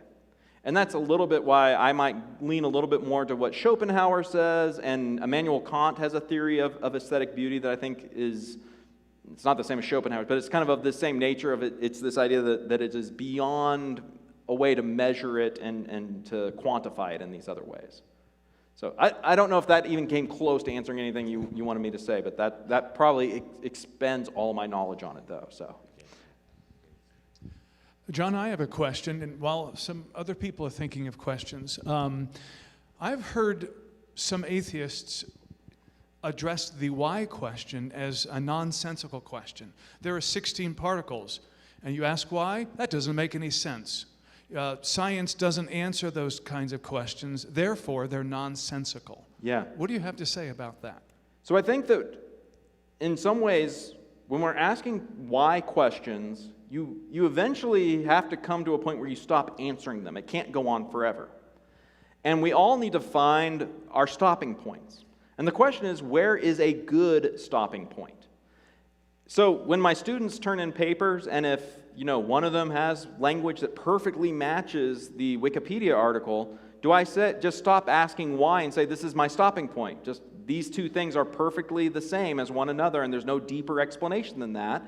And that's a little bit why I might lean a little bit more to what Schopenhauer says, and Immanuel Kant has a theory of aesthetic beauty that I think it's not the same as Schopenhauer, but it's kind of the same nature of it. It's this idea that it is beyond a way to measure it and to quantify it in these other ways. So I don't know if that even came close to answering anything you wanted me to say, but that probably expends all my knowledge on it, though. So. John, I have a question, and while some other people are thinking of questions, I've heard some atheists address the why question as a nonsensical question. There are 16 particles, and you ask why? That doesn't make any sense. Science doesn't answer those kinds of questions, therefore they're nonsensical. Yeah. What do you have to say about that? So I think that in some ways, when we're asking why questions, you eventually have to come to a point where you stop answering them. It can't go on forever. And we all need to find our stopping points. And the question is, where is a good stopping point? So when my students turn in papers, and if one of them has language that perfectly matches the Wikipedia article, do I just stop asking why and say, this is my stopping point? Just these two things are perfectly the same as one another, and there's no deeper explanation than that.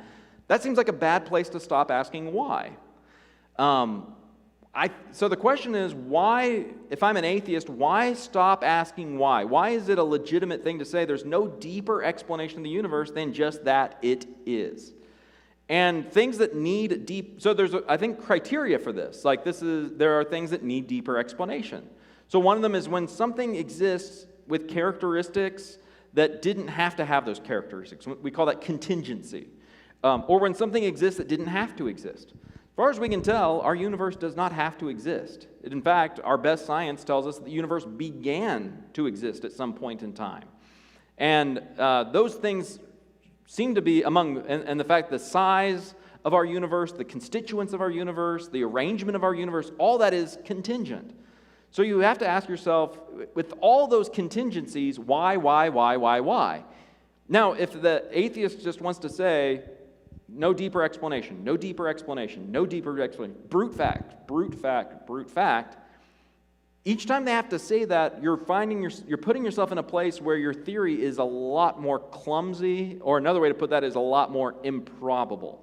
That seems like a bad place to stop asking why. So the question is, why, if I'm an atheist, why stop asking why? Why is it a legitimate thing to say there's no deeper explanation of the universe than just that it is? And things that need deep, so there's, I think, criteria for this. There are things that need deeper explanation. So one of them is when something exists with characteristics that didn't have to have those characteristics. We call that contingency. Or when something exists that didn't have to exist. As far as we can tell, our universe does not have to exist. In fact, our best science tells us that the universe began to exist at some point in time. And those things seem to be and the fact the size of our universe, the constituents of our universe, the arrangement of our universe, all that is contingent. So you have to ask yourself, with all those contingencies, why? Now, if the atheist just wants to say, no deeper explanation, no deeper explanation, no deeper explanation, brute fact, brute fact, brute fact, each time they have to say that, you're putting yourself in a place where your theory is a lot more clumsy, or another way to put that is a lot more improbable.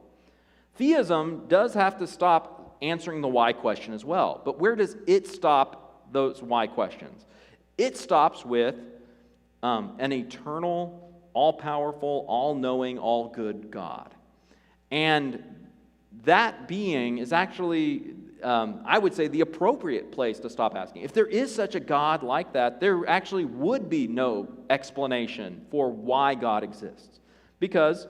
Theism does have to stop answering the why question as well, but where does it stop those why questions? It stops with an eternal, all-powerful, all-knowing, all-good God. And that being is actually, I would say, the appropriate place to stop asking. If there is such a God like that, there actually would be no explanation for why God exists. Because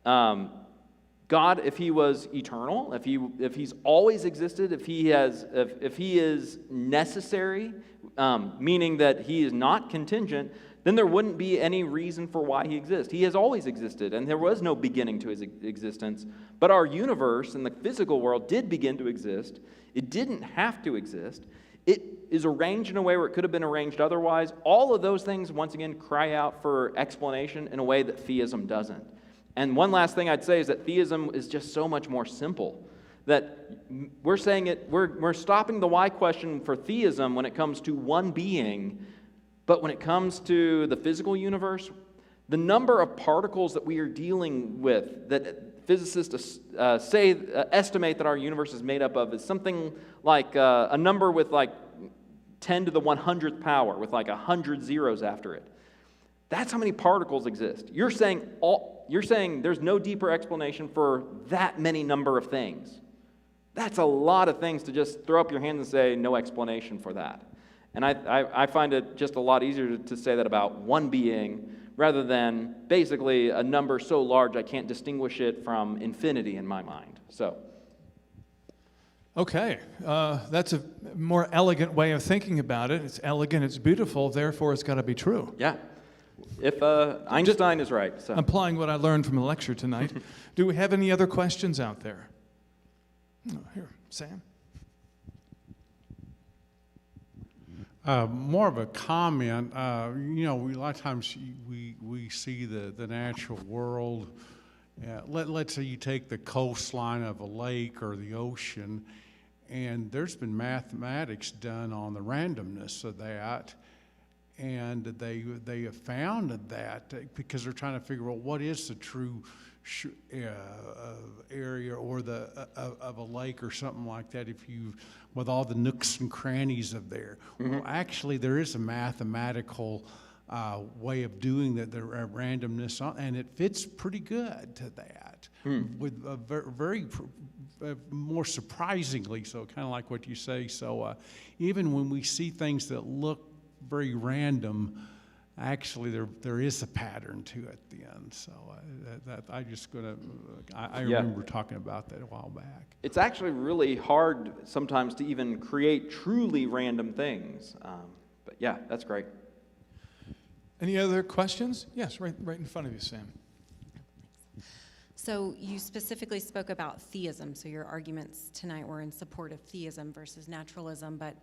God, if he was eternal, if he's always existed, if he is necessary, meaning that he is not contingent, then there wouldn't be any reason for why he exists. He has always existed, and there was no beginning to his existence. But our universe and the physical world did begin to exist. It didn't have to exist. It is arranged in a way where it could have been arranged otherwise. All of those things, once again, cry out for explanation in a way that theism doesn't. And one last thing I'd say is that theism is just so much more simple. That we're saying we're stopping the why question for theism when it comes to one being. But when it comes to the physical universe, the number of particles that we are dealing with, that physicists estimate that our universe is made up of, is something like a number with like 10 to the 100th power, with like 100 zeros after it. That's how many particles exist. You're saying there's no deeper explanation for that many number of things. That's a lot of things to just throw up your hands and say, no explanation for that. And I find it just a lot easier to say that about one being rather than basically a number so large I can't distinguish it from infinity in my mind. So. Okay, that's a more elegant way of thinking about it. It's elegant, it's beautiful, therefore it's got to be true. Yeah. If Einstein is right. So. Applying what I learned from the lecture tonight. Do we have any other questions out there? Oh, here, Sam. More of a comment. A lot of times we see the natural world. Let's say you take the coastline of a lake or the ocean, and there's been mathematics done on the randomness of that, and they have found that because they're trying to figure out what is the true area or of a lake or something like that. If you with all the nooks and crannies of there, well, actually there is a mathematical way of doing that, the randomness, and it fits pretty good to that, with a very more surprisingly so, kind of like what you say. So even when we see things that look very random, actually there is a pattern to it at the end. So I remember talking about that a while back. It's actually really hard sometimes to even create truly random things. But yeah, that's great. Any other questions? Yes, right in front of you, Sam. So you specifically spoke about theism, so your arguments tonight were in support of theism versus naturalism, but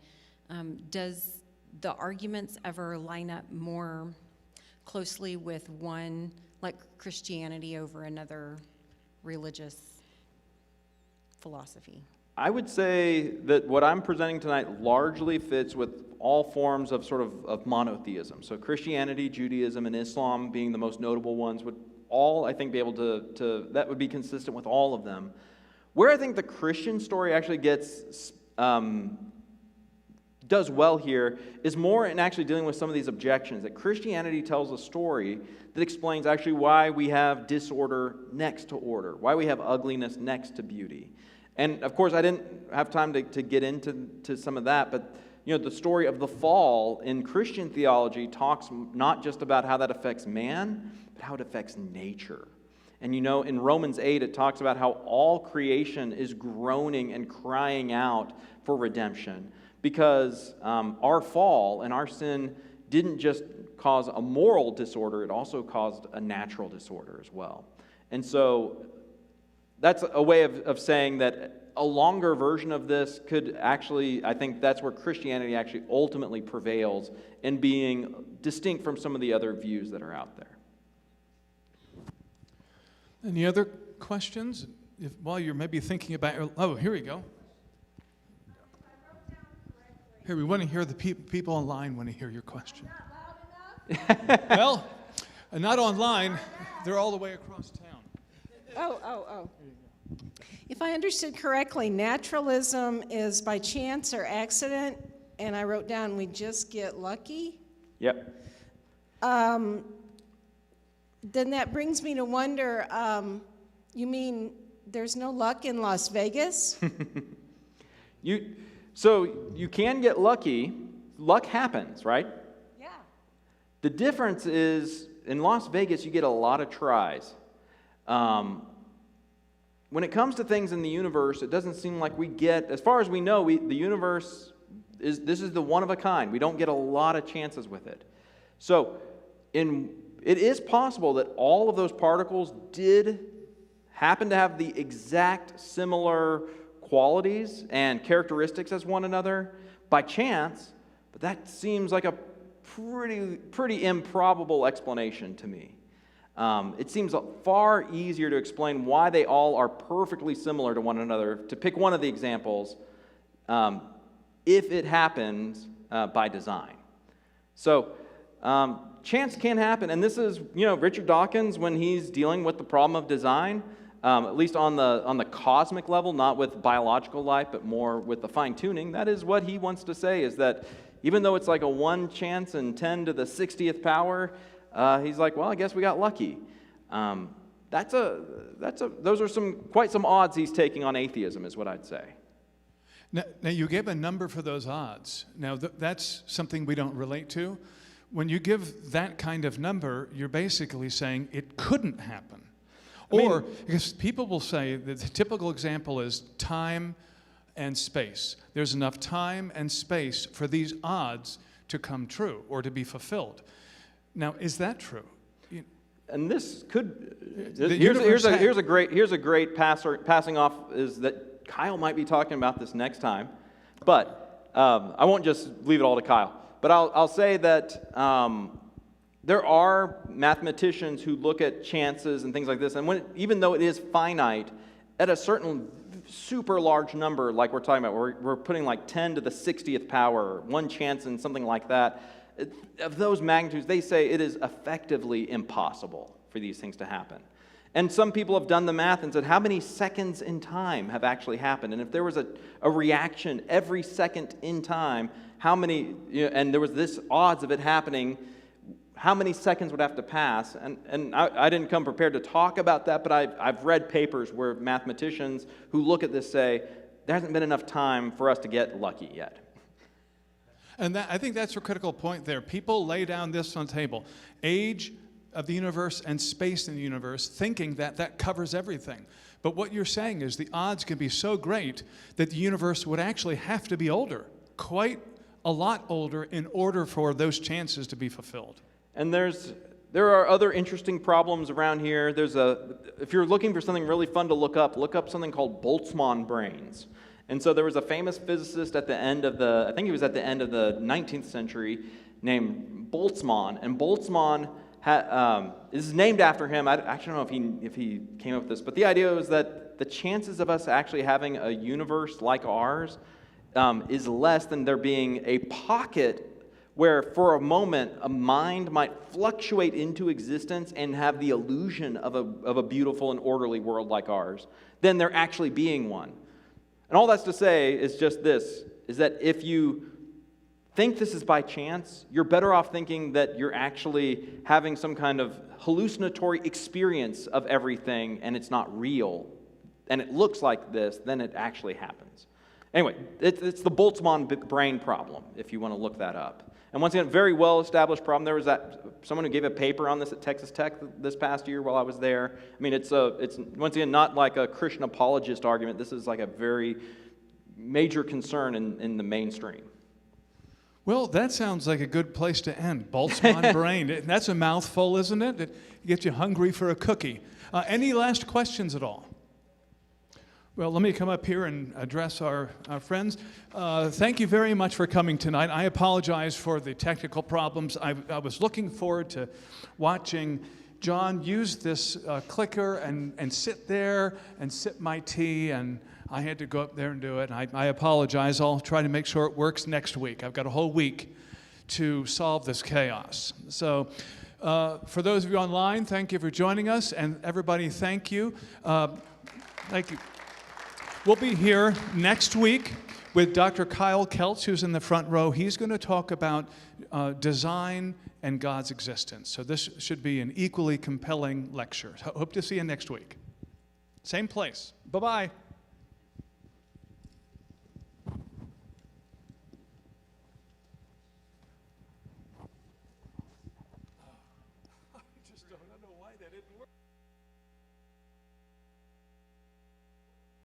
does the arguments ever line up more closely with one, like Christianity over another religious philosophy? I would say that what I'm presenting tonight largely fits with all forms of sort of monotheism. So Christianity, Judaism, and Islam being the most notable ones would all, I think, be able to that would be consistent with all of them. Where I think the Christian story actually does well here is more in actually dealing with some of these objections. That Christianity tells a story that explains actually why we have disorder next to order, why we have ugliness next to beauty. And of course, I didn't have time to get into some of that, but the story of the fall in Christian theology talks not just about how that affects man, but how it affects nature. And in Romans 8, it talks about how all creation is groaning and crying out for redemption, because our fall and our sin didn't just cause a moral disorder, it also caused a natural disorder as well. And so that's a way of saying that a longer version of this could actually, I think that's where Christianity actually ultimately prevails in being distinct from some of the other views that are out there. Any other questions? While you're maybe thinking about here we go. Here, we want to hear the people online want to hear your question. Well, not online. They're all the way across town. Oh. If I understood correctly, naturalism is by chance or accident, and I wrote down we just get lucky. Yep. Then that brings me to wonder, you mean there's no luck in Las Vegas? So you can get lucky. Luck happens, right? Yeah. The difference is in Las Vegas, you get a lot of tries. When it comes to things in the universe, it doesn't seem like we get, as far as we know, the universe this is the one of a kind. We don't get a lot of chances with it. So it is possible that all of those particles did happen to have the exact similar qualities and characteristics as one another by chance, but that seems like a pretty improbable explanation to me. It seems far easier to explain why they all are perfectly similar to one another, to pick one of the examples, if it happens by design. So chance can happen, and this is, Richard Dawkins, when he's dealing with the problem of design, at least on the cosmic level, not with biological life, but more with the fine-tuning, that is what he wants to say, is that even though it's like a 1 chance in 10 to the 60th power, He's like, well, I guess we got lucky. Those are quite some odds he's taking on atheism, is what I'd say. Now you gave a number for those odds. Now, that's something we don't relate to. When you give that kind of number, you're basically saying it couldn't happen. Because people will say that the typical example is time and space. There's enough time and space for these odds to come true or to be fulfilled. Now, is that true? And this could, here's a great passing off is that Kyle might be talking about this next time, but I won't just leave it all to Kyle. But I'll say that there are mathematicians who look at chances and things like this, and even though it is finite, at a certain super large number, like we're talking about, we're putting like 10 to the 60th power, one chance in something like that, of those magnitudes, they say it is effectively impossible for these things to happen. And some people have done the math and said, how many seconds in time have actually happened? And if there was a reaction every second in time, how many, and there was this odds of it happening, how many seconds would have to pass? And I didn't come prepared to talk about that, but I've read papers where mathematicians who look at this say, there hasn't been enough time for us to get lucky yet. And I think that's a critical point there. People lay down this on the table. Age of the universe and space in the universe, thinking that covers everything. But what you're saying is the odds can be so great that the universe would actually have to be older, quite a lot older, in order for those chances to be fulfilled. And there are other interesting problems around here. If you're looking for something really fun to look up something called Boltzmann brains. And so there was a famous physicist at the end of I think he was at the end of the 19th century, named Boltzmann. And Boltzmann is named after him. I actually don't know if he came up with this, but the idea was that the chances of us actually having a universe like ours is less than there being a pocket where for a moment a mind might fluctuate into existence and have the illusion of a beautiful and orderly world like ours, than there actually being one. And all that's to say is just this, is that if you think this is by chance, you're better off thinking that you're actually having some kind of hallucinatory experience of everything and it's not real, and it looks like this, then it actually happens. Anyway, it's the Boltzmann brain problem, if you want to look that up. And once again, very well-established problem. There was someone who gave a paper on this at Texas Tech this past year while I was there. I mean, it's once again not like a Christian apologist argument. This is like a very major concern in the mainstream. Well, that sounds like a good place to end. Boltzmann brain. That's a mouthful, isn't it? It gets you hungry for a cookie. Any last questions at all? Well, let me come up here and address our friends. Thank you very much for coming tonight. I apologize for the technical problems. I was looking forward to watching John use this clicker and sit there and sip my tea, and I had to go up there and do it. I apologize. I'll try to make sure it works next week. I've got a whole week to solve this chaos. So for those of you online, thank you for joining us, and everybody, thank you. Thank you. We'll be here next week with Dr. Kyle Keltz, who's in the front row. He's going to talk about design and God's existence. So this should be an equally compelling lecture. Hope to see you next week. Same place. Bye-bye. I just don't know why that didn't work.